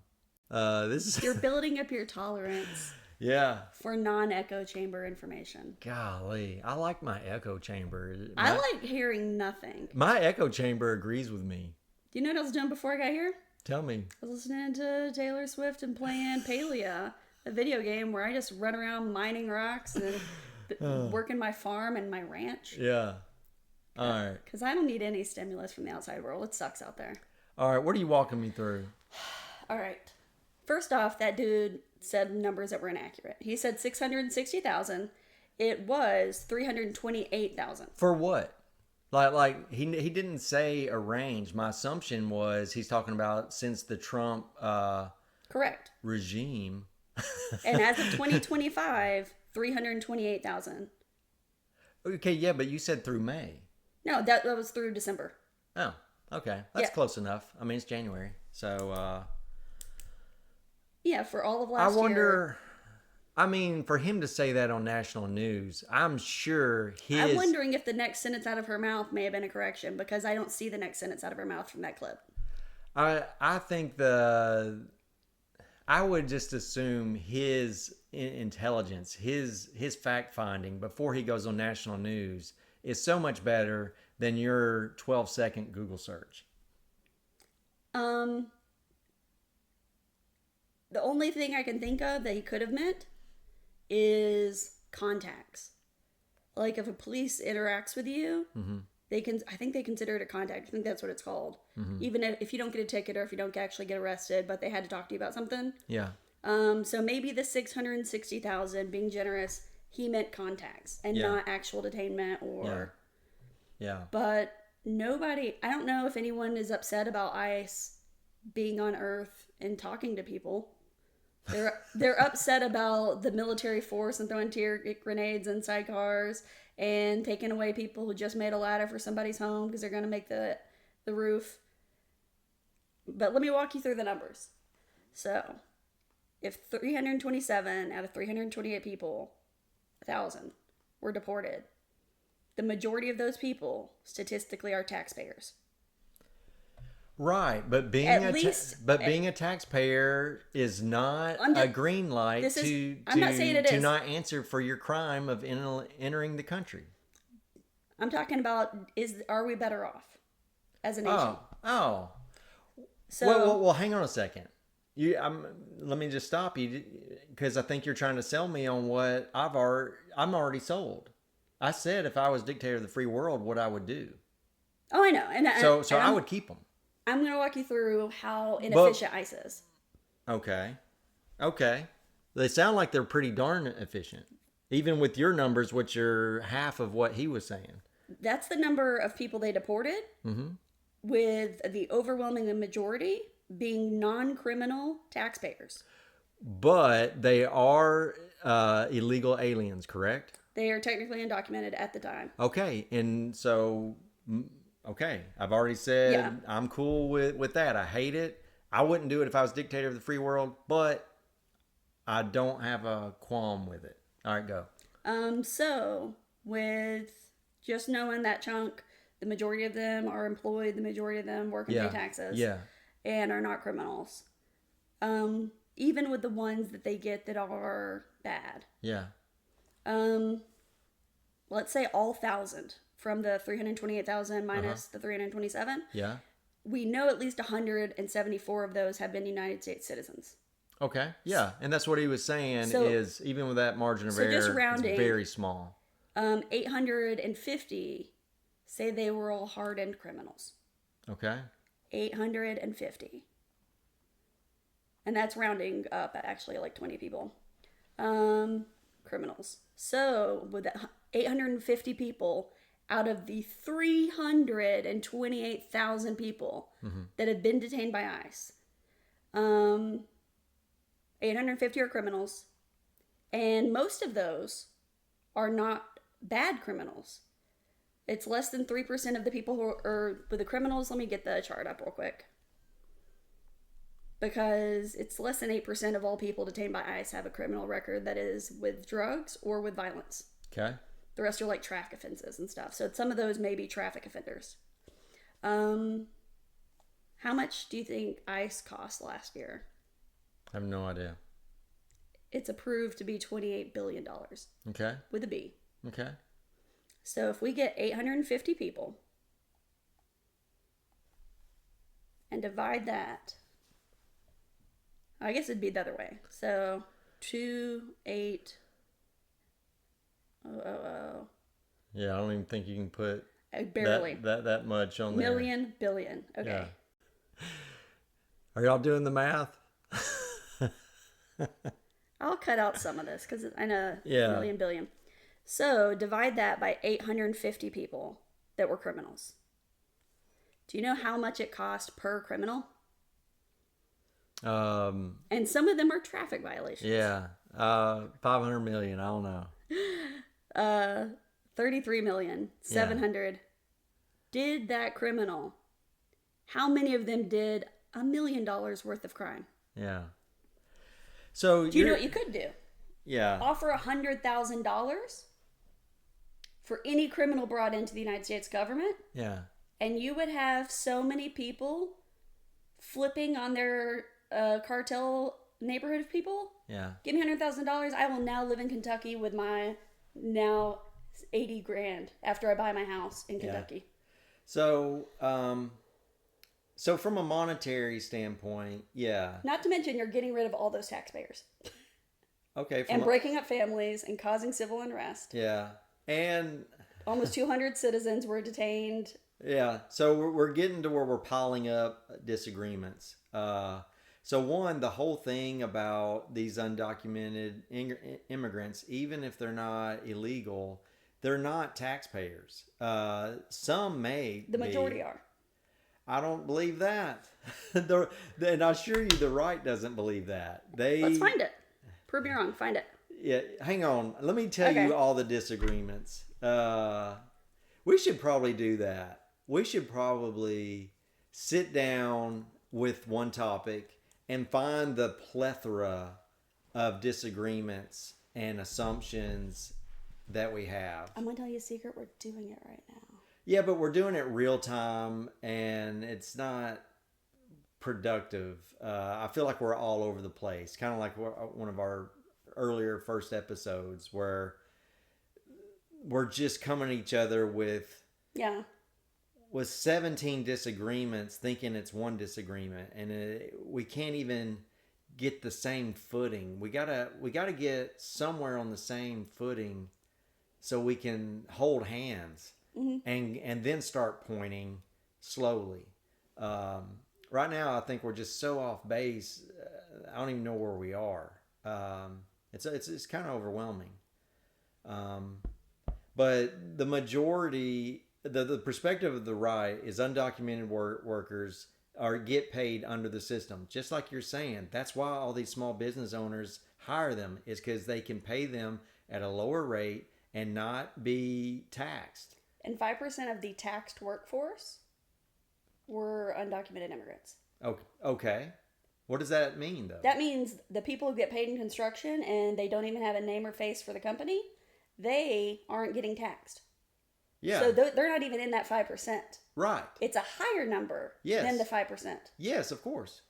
This is,
you're building up your tolerance
yeah.
for non-echo chamber information.
Golly, I like my echo chamber.
I like hearing nothing.
My echo chamber agrees with me.
Do you know what I was doing before I got here?
Tell me.
I was listening to Taylor Swift and playing Palia, a video game where I just run around mining rocks and working my farm and my ranch.
Yeah. All right.
Because I don't need any stimulus from the outside world. It sucks out there.
All right. What are you walking me through?
All right. First off, that dude said numbers that were inaccurate. He said 660,000. It was 328,000.
For what? Like he didn't say a range. My assumption was he's talking about since the Trump
Correct.
regime.
And as of 2025, 328,000.
Okay, yeah, but you said through May.
No, that was through December.
Oh, okay. That's
Yeah.
close enough. I mean, it's January. So
Yeah, for all of
I
last year.
wonder, I mean, for him to say that on national news, I'm sure
I'm wondering if the next sentence out of her mouth may have been a correction, because I don't see the next sentence out of her mouth from that clip.
I think I would just assume his intelligence, his fact finding before he goes on national news is so much better than your 12-second Google search.
The only thing I can think of that he could have meant is contacts. Like if a police interacts with you, I think they consider it a contact. I think that's what it's called. Even if you don't get a ticket or if you don't actually get arrested, but they had to talk to you about something.
Yeah.
So maybe the 660,000, being generous, he meant contacts and
Yeah.
not actual detainment or.
Yeah.
But nobody, I don't know if anyone is upset about ICE being on Earth and talking to people. They're upset about the military force and throwing tear grenades inside cars and taking away people who just made a ladder for somebody's home because they're going to make the roof. But let me walk you through the numbers. So, if 327 out of 328 people, 1,000, were deported, the majority of those people statistically are taxpayers.
Right, but being being a taxpayer is not a green light
I'm not saying it
to
is.
not answer for your crime of entering the country.
I'm talking about are we better off as a nation?
Oh.
So
Well, hang on a second. Let me just stop you because I think you're trying to sell me on what I'm already sold. I said if I was dictator of the free world, what I would do.
oh, I know, and
I would keep them.
I'm going to walk you through how inefficient ICE is.
Okay. They sound like they're pretty darn efficient, even with your numbers, which are half of what he was saying.
That's the number of people they deported, with the overwhelming majority being non-criminal taxpayers.
But they are illegal aliens, correct?
They are technically undocumented at the time.
Okay, and so okay, I've already said
Yeah.
I'm cool with that. I hate it. I wouldn't do it if I was dictator of the free world, but I don't have a qualm with it. All right, go.
So with just knowing that chunk, the majority of them are employed, the majority of them work and
Yeah.
pay taxes,
Yeah.
and are not criminals. Even with the ones that they get that are bad.
Yeah.
Let's say all 1,000 from the 328,000 minus the 327.
Yeah.
We know at least 174 of those have been United States citizens.
Okay. Yeah, and that's what he was saying
So-
is even with that margin of
so
error,
just rounding,
it's very small.
850 say they were all hardened criminals.
Okay.
850. And that's rounding up at actually like 20 people. Criminals. So with that 850 people out of the 328,000 people that have been detained by ICE, 850 are criminals, and most of those are not bad criminals. It's less than 3% of the people who are with the criminals. Let me get the chart up real quick. Because it's less than 8% of all people detained by ICE have a criminal record that is with drugs or with violence.
Okay.
The rest are like traffic offenses and stuff. So some of those may be traffic offenders. How much do you think ICE cost last year?
I have no idea.
It's approved to be $28 billion
Okay.
with a B.
Okay.
So if we get 850 people and divide that, I guess it'd be the other way. So 2,800.
Yeah, I don't even think you can put
Barely.
that much on there.
Million, billion. Okay.
Yeah. Are y'all doing the math?
I'll cut out some of this because I know
Yeah.
million, billion. So divide that by 850 people that were criminals. Do you know how much it cost per criminal? And some of them are traffic violations.
Yeah. 500 million. I don't know.
33,700,000. Did that criminal? How many of them did $1 million worth of crime?
Yeah. So
Do you know what you could do?
Yeah.
Offer $100,000 for any criminal brought into the United States government,
Yeah.
and you would have so many people flipping on their cartel neighborhood of people.
Yeah.
Give me $100,000. I will now live in Kentucky with my now 80 grand after I buy my house in Kentucky.
So, so from a monetary standpoint, yeah.
Not to mention you're getting rid of all those taxpayers
Okay.
and breaking up families and causing civil unrest.
Yeah. And
Almost 200 citizens were detained.
yeah, so we're getting to where we're piling up disagreements. So one, the whole thing about these undocumented immigrants, even if they're not illegal, they're not taxpayers. Some may.
The
be.
majority are.
I don't believe that. And I assure you, the right doesn't believe that.
Let's find it. Prove me wrong. Find it.
Yeah, hang on. Let me tell
Okay.
you all the disagreements. We should probably do that. We should probably sit down with one topic and find the plethora of disagreements and assumptions that we have.
I'm going to tell you a secret. We're doing it right now.
Yeah, but we're doing it real time and it's not productive. I feel like we're all over the place, kind of like one of our earlier first episodes where we're just coming at each other with
Yeah.
17 disagreements thinking it's one disagreement, and we can't even get the same footing. We gotta get somewhere on the same footing so we can hold hands and then start pointing slowly. Right now I think we're just so off base. I don't even know where we are. It's kind of overwhelming. But the majority, the perspective of the right is undocumented workers get paid under the system. Just like you're saying, that's why all these small business owners hire them, is because they can pay them at a lower rate and not be taxed.
And 5% of the taxed workforce were undocumented immigrants.
Okay. What does that mean, though?
That means the people who get paid in construction and they don't even have a name or face for the company, they aren't getting taxed.
Yeah.
So they're not even in that 5%.
Right.
It's a higher number
Yes.
than the 5%.
Yes, of course.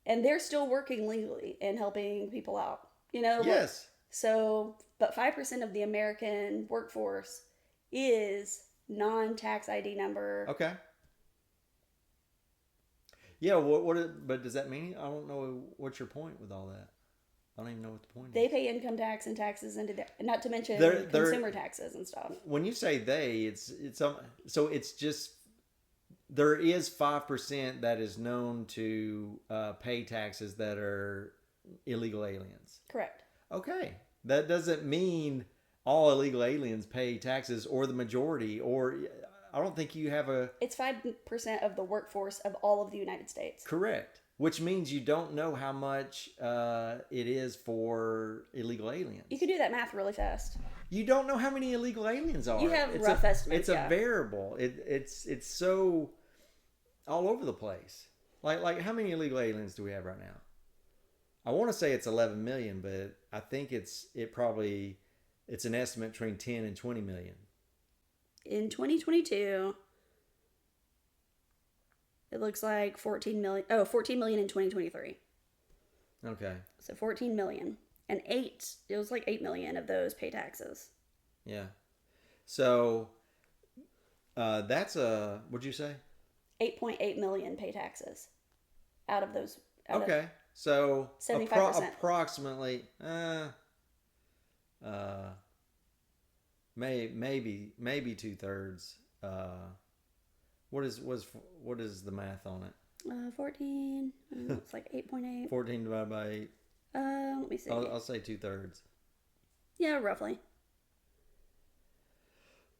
And they're still working legally and helping people out. You know?
Yes.
So, but 5% of the American workforce is non-tax ID number.
Okay. Yeah, but does that mean? I don't know what's your point with all that. I don't even know what the point
They
is.
pay income tax and taxes into their, not to mention
They're-
consumer taxes and stuff.
When you say they, so it's just there is 5% that is known to pay taxes that are illegal aliens.
Correct.
Okay, that doesn't mean all illegal aliens pay taxes or the majority, or I don't think you have a
It's 5% of the workforce of all of the United States.
correct, which means you don't know how much it is for illegal aliens.
You can do that math really fast.
You don't know how many illegal aliens are.
You have
It's
rough
a,
estimates,
It's a
yeah.
variable. It's so all over the place. Like how many illegal aliens do we have right now? I want to say it's 11 million, but I think it's an estimate between 10 and 20 million.
In 2022, it looks like 14 million. Oh, 14 million in 2023.
Okay.
So 14 million. And it was like 8 million of those pay taxes.
Yeah. So that's what'd you say?
8.8 million pay taxes out of those. out of-
Okay. So
75%.
approximately maybe 2/3. What is the math on it?
14. It's like 8.8.
14 divided by 8.
Let me see.
I'll say 2/3.
Yeah, roughly.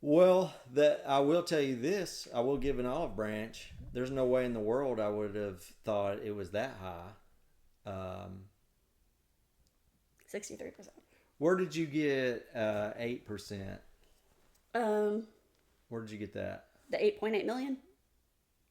Well, that I will tell you this. I will give an olive branch. There's no way in the world I would have thought it was that high.
63%.
Where did you get 8%?
Um,
Where did you get that?
the 8.8 million.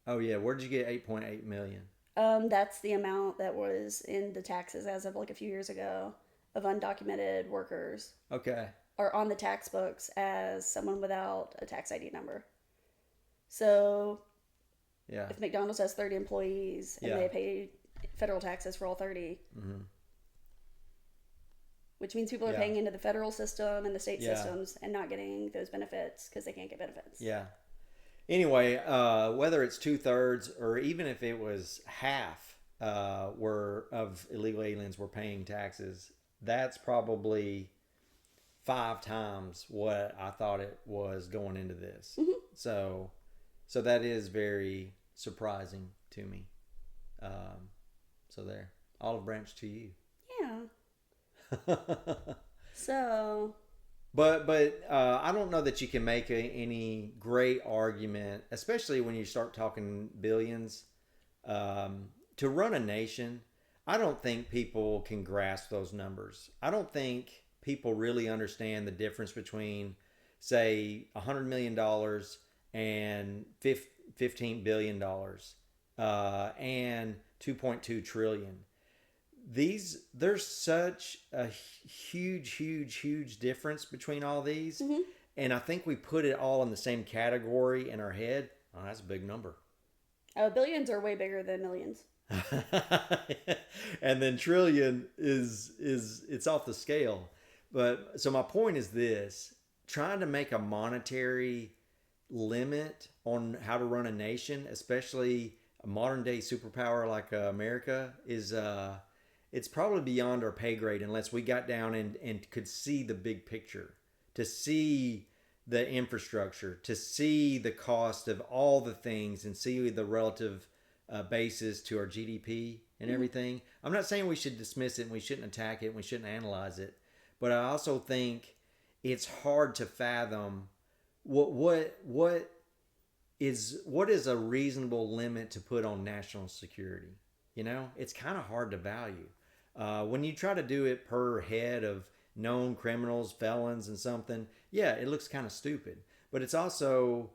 Oh yeah, where did you get 8.8 million?
That's the amount that was in the taxes as of like a few years ago of undocumented workers
Okay.
are on the tax books as someone without a tax ID number. So
Yeah.
if McDonald's has 30 employees and
Yeah.
they pay federal taxes for all 30, which means people are
Yeah.
paying into the federal system and the state
Yeah.
systems and not getting those benefits because they can't get benefits.
Yeah. Anyway, whether it's 2/3 or even if it was half of illegal aliens were paying taxes, that's probably 5 times what I thought it was going into this. So that is very surprising to me. So there, olive branch to you.
Yeah. So
But I don't know that you can make any great argument, especially when you start talking billions, to run a nation. I don't think people can grasp those numbers. I don't think people really understand the difference between, say, $100 million and $15 billion, and 2.2 trillion. There's such a huge difference between all these, and I think we put it all in the same category in our head. Oh, that's a big number.
Oh, billions are way bigger than millions.
And then trillion is it's off the scale. But so my point is this: trying to make a monetary limit on how to run a nation, especially a modern day superpower like America, is it's probably beyond our pay grade unless we got down and could see the big picture, to see the infrastructure, to see the cost of all the things, and see the relative basis to our GDP and everything. I'm not saying we should dismiss it and we shouldn't attack it and we shouldn't analyze it, but I also think it's hard to fathom what is a reasonable limit to put on national security. You know, it's kind of hard to value. When you try to do it per head of known criminals, felons, and something, yeah, it looks kind of stupid. But it's also...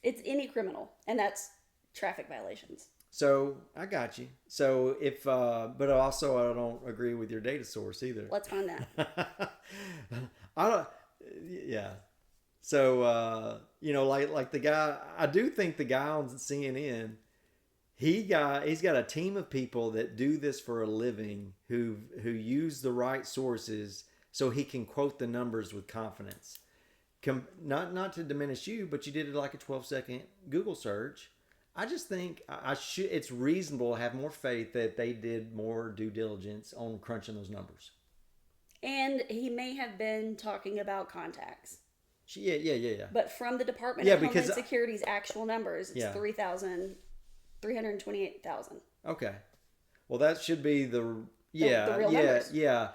It's any criminal, and that's traffic violations.
So, I got you. So, if... but also, I don't agree with your data source either.
Let's find that.
I don't... Yeah. So, you know, like the guy... I do think the guy on CNN... He's got a team of people that do this for a living who use the right sources so he can quote the numbers with confidence. Not to diminish you, but you did it like a 12-second Google search. I just think it's reasonable to have more faith that they did more due diligence on crunching those numbers.
And he may have been talking about contacts.
Yeah.
But from the Department
Yeah,
of Homeland
because-
Security's actual numbers, it's
Yeah.
328,000.
Okay. Well, that should be the
real numbers.
Yeah.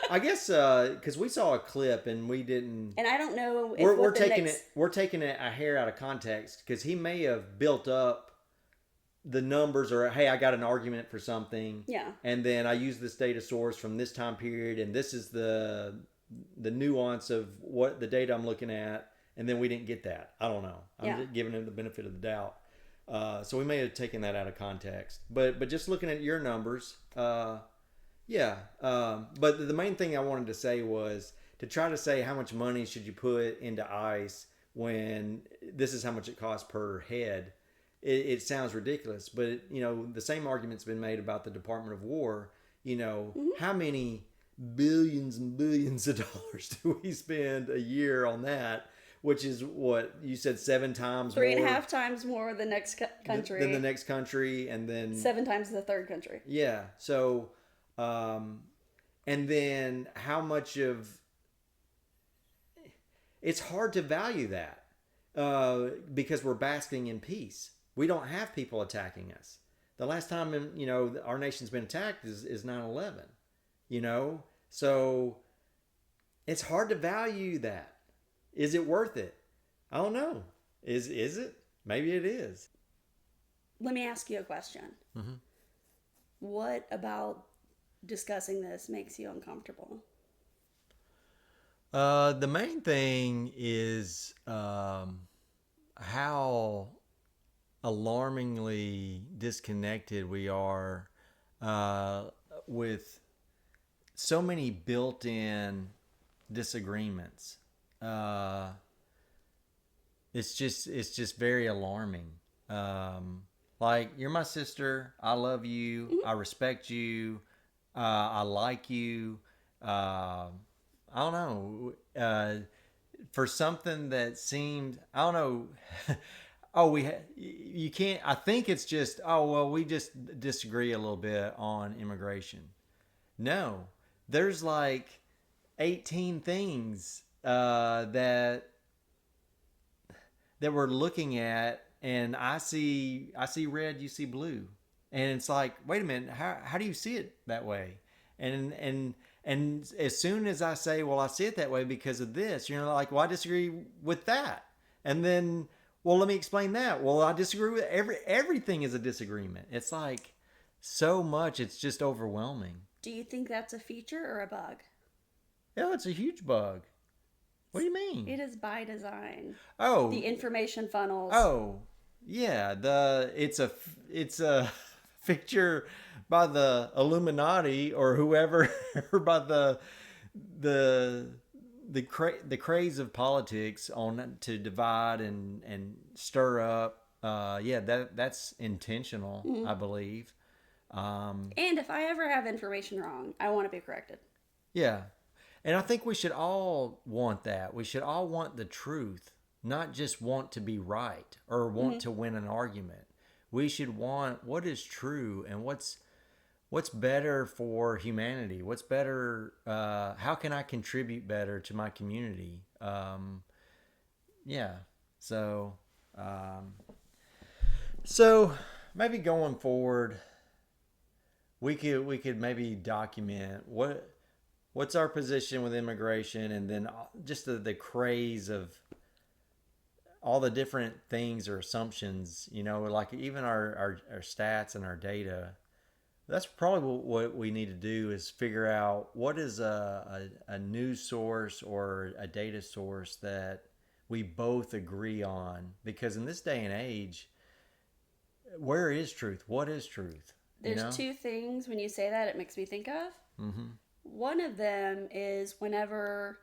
I guess because we saw a clip and we didn't.
And I don't know if
We're taking it a hair out of context because he may have built up the numbers, or hey, I got an argument for something.
Yeah.
And then I use this data source from this time period, and this is the nuance of what the data I'm looking at, and then we didn't get that. I don't know. I'm just giving him the benefit of the doubt. So we may have taken that out of context, but just looking at your numbers, yeah. But the main thing I wanted to say was to try to say how much money should you put into ICE when this is how much it costs per head. It sounds ridiculous, but you know the same argument's been made about the Department of War. You know, how many billions and billions of dollars do we spend a year on that? Which is what you said, 7 times more.
3.5 times more the next country.
Than the next country, and then
7 times the third country.
Yeah. So, and then how much of it's hard to value that because we're basking in peace. We don't have people attacking us. The last time our nation's been attacked is 9/11. You know, so it's hard to value that. Is it worth it? I don't know. Is it? Maybe it is.
Let me ask you a question.
Mm-hmm.
What about discussing this makes you uncomfortable?
The main thing is how alarmingly disconnected we are with so many built-in disagreements. It's just very alarming. Like, you're my sister. I love you. I respect you. I like you. I don't know. For something that seemed, I don't know. You can't. I think it's just. Oh well, we just disagree a little bit on immigration. No, there's like 18 things that we're looking at, and I see red, you see blue, and it's like, wait a minute, how do you see it that way? And And as soon as I say, well, I see it that way because of this, you're like, well, I disagree with that. And then, well, let me explain that. Well, I disagree with everything is a disagreement. It's like so much, it's just overwhelming.
Do you think that's a feature or a bug?
Yeah, it's a huge bug. What do you mean?
It is by design.
Oh,
The information funnels.
oh, yeah. It's a picture by the Illuminati or whoever, or by the craze of politics on to divide and stir up. Yeah, that's intentional, I believe.
And if I ever have information wrong, I want to be corrected.
Yeah. And I think we should all want that. We should all want the truth, not just want to be right or want to win an argument. We should want what is true and what's better for humanity. What's better? How can I contribute better to my community? Yeah. So maybe going forward, we could maybe document what's our position with immigration, and then just the craze of all the different things or assumptions, like even our stats and our data. That's probably what we need to do is figure out what is a news source or a data source that we both agree on. Because in this day and age, where is truth? What is truth?
There's two things when you say that it makes me think of. One of them is whenever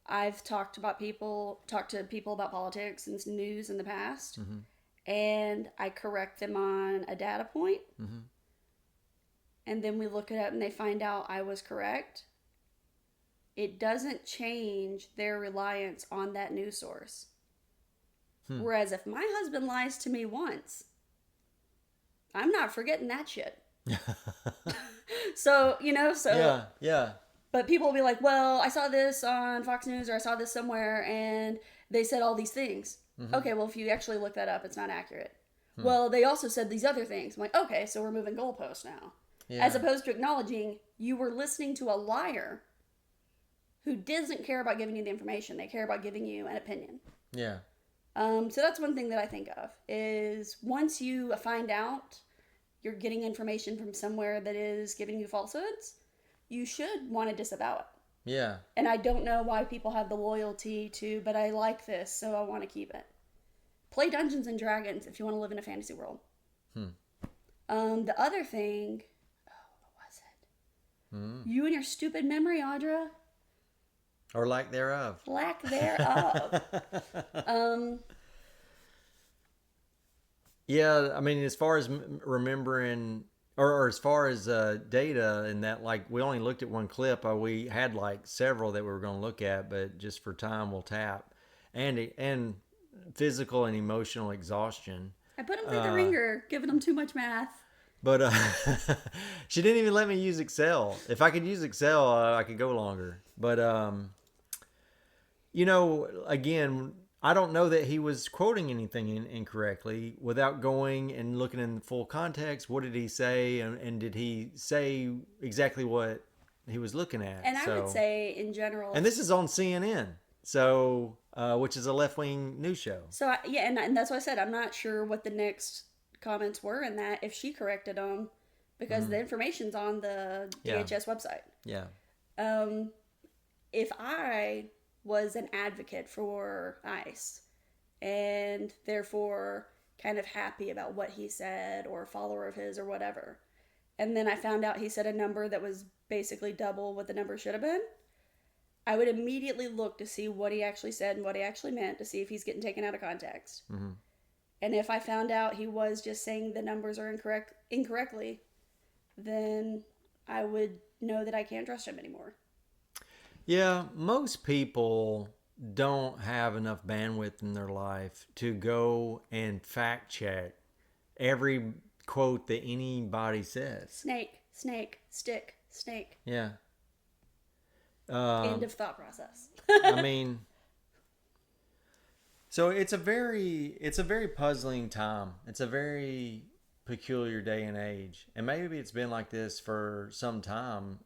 I've talked to people about politics and news in the past, and I correct them on a data point, and then we look it up and they find out I was correct. It doesn't change their reliance on that news source. Whereas if my husband lies to me once, I'm not forgetting that shit. So.
Yeah.
But people will be like, well, I saw this on Fox News or I saw this somewhere and they said all these things. Okay, well, if you actually look that up, it's not accurate. Well, they also said these other things. I'm like, okay, so we're moving goalposts now.
Yeah.
As opposed to acknowledging you were listening to a liar who doesn't care about giving you the information. They care about giving you an opinion.
Yeah.
So that's one thing that I think of is once you find out you're getting information from somewhere that is giving you falsehoods, you should want to disavow it.
Yeah.
And I don't know why people have the loyalty to, but I like this, so I want to keep it. Play Dungeons and Dragons if you want to live in a fantasy world. The other thing, what was it? You and your stupid memory, Audra.
Or lack thereof.
Lack thereof.
Yeah, I mean, as far as remembering, or as far as data, and that, like, we only looked at one clip. We had like several that we were going to look at, but just for time, we'll tap. And physical and emotional exhaustion.
I put them through the ringer, giving them too much math.
But she didn't even let me use Excel. If I could use Excel, I could go longer. But, again, I don't know that he was quoting anything incorrectly without going and looking in the full context. What did he say? And did he say exactly what he was looking at?
And I would say, in general...
And this is on CNN, so which is a left-wing news show.
So, and that's what I said. I'm not sure what the next comments were in that, if she corrected them, because the information's on the DHS website.
Yeah.
If I was an advocate for ICE and therefore kind of happy about what he said or a follower of his or whatever, and then I found out he said a number that was basically double what the number should have been, I would immediately look to see what he actually said and what he actually meant to see if he's getting taken out of context. And if I found out he was just saying the numbers are incorrectly, then I would know that I can't trust him anymore.
Yeah, most people don't have enough bandwidth in their life to go and fact check every quote that anybody says.
Snake, snake, stick, snake.
Yeah.
End of thought process.
I mean, so it's a very puzzling time. It's a very peculiar day and age, and maybe it's been like this for some time,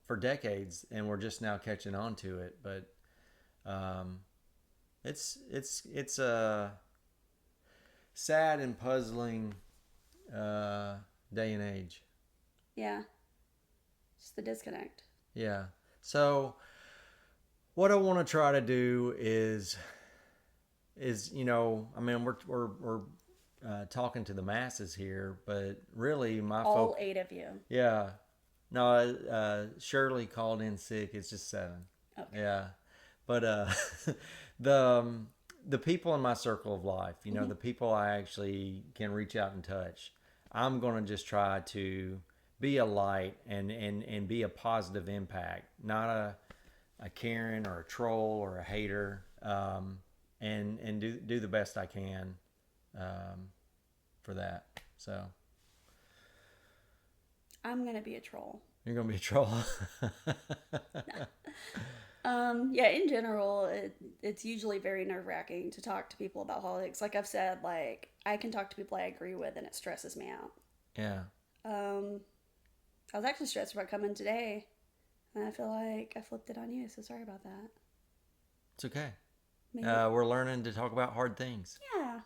for decades, and we're just now catching on to it. But it's a sad and puzzling day and age.
Yeah. Just the disconnect.
Yeah. So what I want to try to do is I mean we're talking to the masses here, but really my
All 8 of you.
Yeah. No, Shirley called in sick. It's just 7.
Okay.
Yeah. But the people in my circle of life, the people I actually can reach out and touch, I'm going to just try to be a light and be a positive impact, not a Karen or a troll or a hater, and do the best I can for that. So
I'm going to be a troll.
you're going to be a troll.
Yeah, in general, it's usually very nerve-wracking to talk to people about politics. Like I've said, like I can talk to people I agree with and it stresses me out.
Yeah.
I was actually stressed about coming today, and I feel like I flipped it on you, so sorry about that.
It's okay.
Maybe.
We're learning to talk about hard things.
Yeah.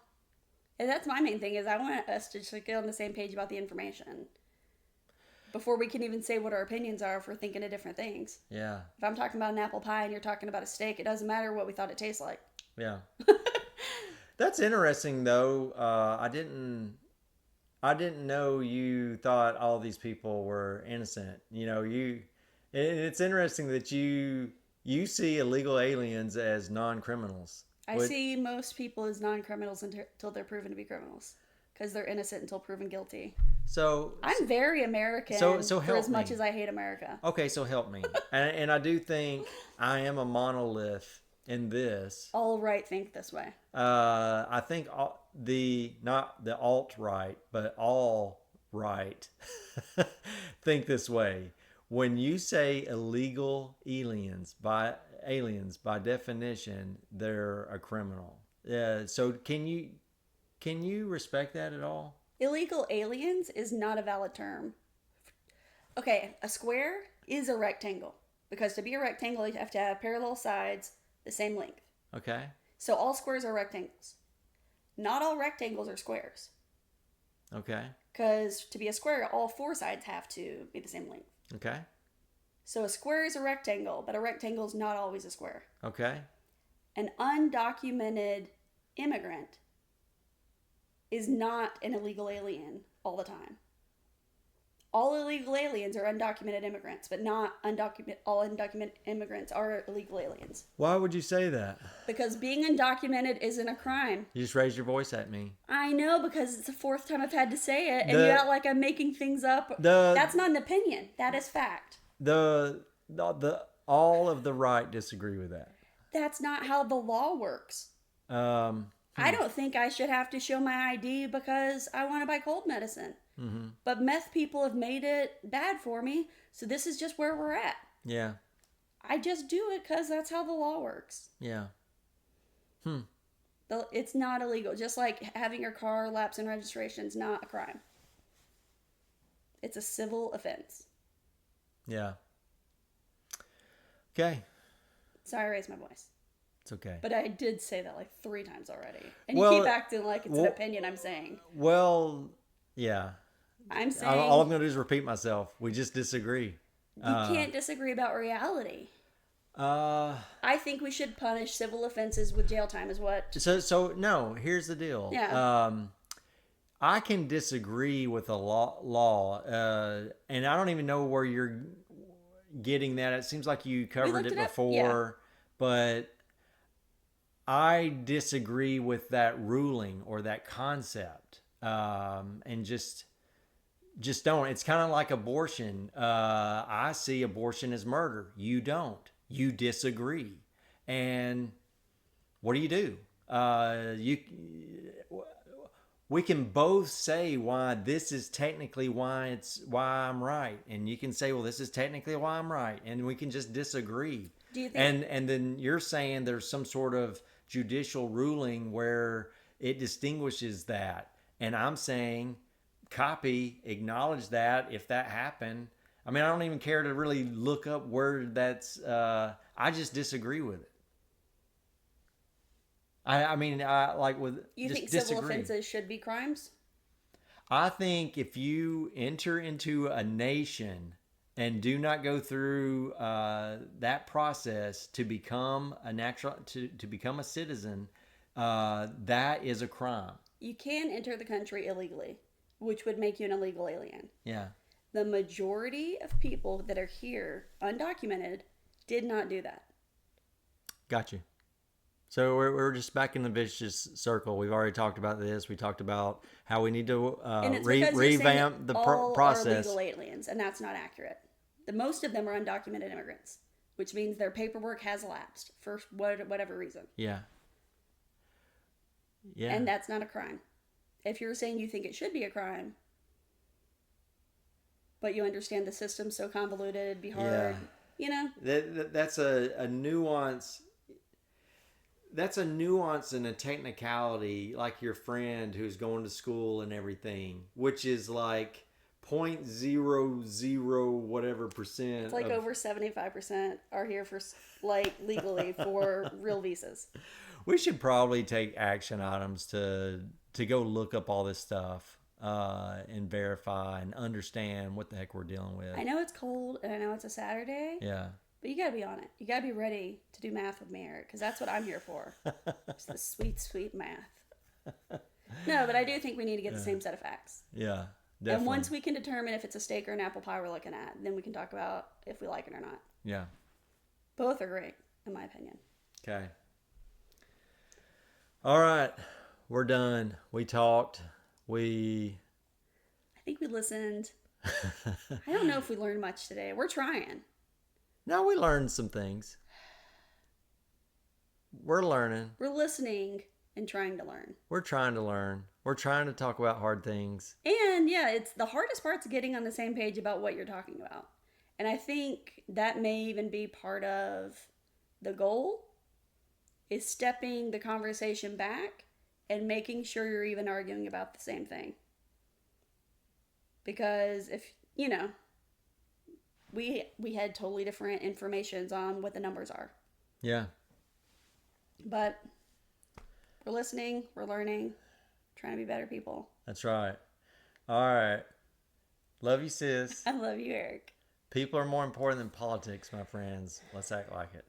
And that's my main thing is I want us to just get on the same page about the information. Before we can even say what our opinions are if we're thinking of different things.
Yeah.
If I'm talking about an apple pie and you're talking about a steak, it doesn't matter what we thought it tastes like.
Yeah. That's interesting though. I didn't know you thought all these people were innocent. It's interesting that you see illegal aliens as non-criminals.
I see most people as non-criminals until they're proven to be criminals. Because they're innocent until proven guilty.
So
I'm very American
so
for
help
as much
me.
as I hate America.
Okay, so help me. and I do think I am a monolith in this.
All right think this way.
I think not the alt-right, but all right think this way. When you say illegal aliens, by definition, they're a criminal. So can you respect that at all?
Illegal aliens is not a valid term. Okay, a square is a rectangle. Because to be a rectangle, you have to have parallel sides the same length.
Okay.
So all squares are rectangles. Not all rectangles are squares.
Okay.
Because to be a square, all 4 sides have to be the same length.
Okay.
So a square is a rectangle, but a rectangle is not always a square.
Okay.
An undocumented immigrant is not an illegal alien all the time. All illegal aliens are undocumented immigrants, but not all undocumented immigrants are illegal aliens.
Why would you say that?
Because being undocumented isn't a crime.
You just raised your voice at me.
I know, because it's the 4th time I've had to say it, and you act like I'm making things up.
The-
That's not an opinion. That is fact.
The all of the right disagree with that.
That's not how the law works. I don't think I should have to show my ID because I want to buy cold medicine.
Mm-hmm.
But meth people have made it bad for me, so this is just where we're at.
Yeah.
I just do it because that's how the law works.
Yeah.
It's not illegal. Just like having your car lapse in registration is not a crime. It's a civil offense.
Yeah. Okay.
Sorry I raised my voice.
It's okay.
But I did say that like 3 times already. And
Well,
you keep acting like it's an opinion I'm saying.
Well, yeah.
I'm saying
All I'm going to do is repeat myself. We just disagree.
you can't disagree about reality. I think we should punish civil offenses with jail time is what.
So no, here's the deal.
Yeah.
I can disagree with a law, and I don't even know where you're getting that. It seems like you covered
looked
it
it up.
before, but I disagree with that ruling or that concept, and just don't. It's kind of like abortion. I see abortion as murder. You don't. You disagree, and what do? We can both say why this is technically why I'm right, and you can say, well, this is technically why I'm right, and we can just disagree.
Do you think?
And then you're saying there's some sort of judicial ruling where it distinguishes that, and I'm saying copy, acknowledge that if that happened. I mean, I don't even care to really look up where that's. I just disagree with it. I mean, I like with
You
just
think civil
disagree.
offenses should be crimes?
I think if you enter into a nation and do not go through that process to become a natural to become a citizen, that is a crime.
You can enter the country illegally, which would make you an illegal alien.
Yeah.
The majority of people that are here undocumented did not do that.
Got you. So we're just back in the vicious circle. We've already talked about this. We talked about how we need to
And it's because you're saying
revamp the
that all
process.
are legal aliens, and that's not accurate. The most of them are undocumented immigrants, which means their paperwork has lapsed for whatever reason.
Yeah. Yeah.
And that's not a crime. If you're saying you think it should be a crime, but you understand the system's so convoluted, it'd be hard. You know?
That's a nuance. That's a nuance and a technicality, like your friend who's going to school and everything, which is like 0.00 whatever percent.
It's like over 75% are here for, like, legally for real visas.
We should probably take action items to go look up all this stuff and verify and understand what the heck we're dealing with.
I know it's cold and I know it's a Saturday,
Yeah.
but you got to be on it. You got to be ready to do math with me, Eric, because that's what I'm here for. Just the sweet, sweet math. No, but I do think we need to get the same set of facts.
Yeah. Definitely.
And once we can determine if it's a steak or an apple pie we're looking at, then we can talk about if we like it or not.
Yeah.
Both are great, in my opinion.
Okay. All right. We're done. We talked.
I think we listened. I don't know if we learned much today. We're trying.
No, we learned some things. We're learning.
We're listening and trying to learn.
We're trying to learn. We're trying to talk about hard things.
And yeah, it's the hardest part's getting on the same page about what you're talking about. And I think that may even be part of the goal, is stepping the conversation back and making sure you're even arguing about the same thing. Because if, you know, we had totally different informations on what the numbers are.
Yeah.
But we're listening, we're learning, trying to be better people.
That's right. All right. Love you, sis.
I love you, Eric.
People are more important than politics, my friends. Let's act like it.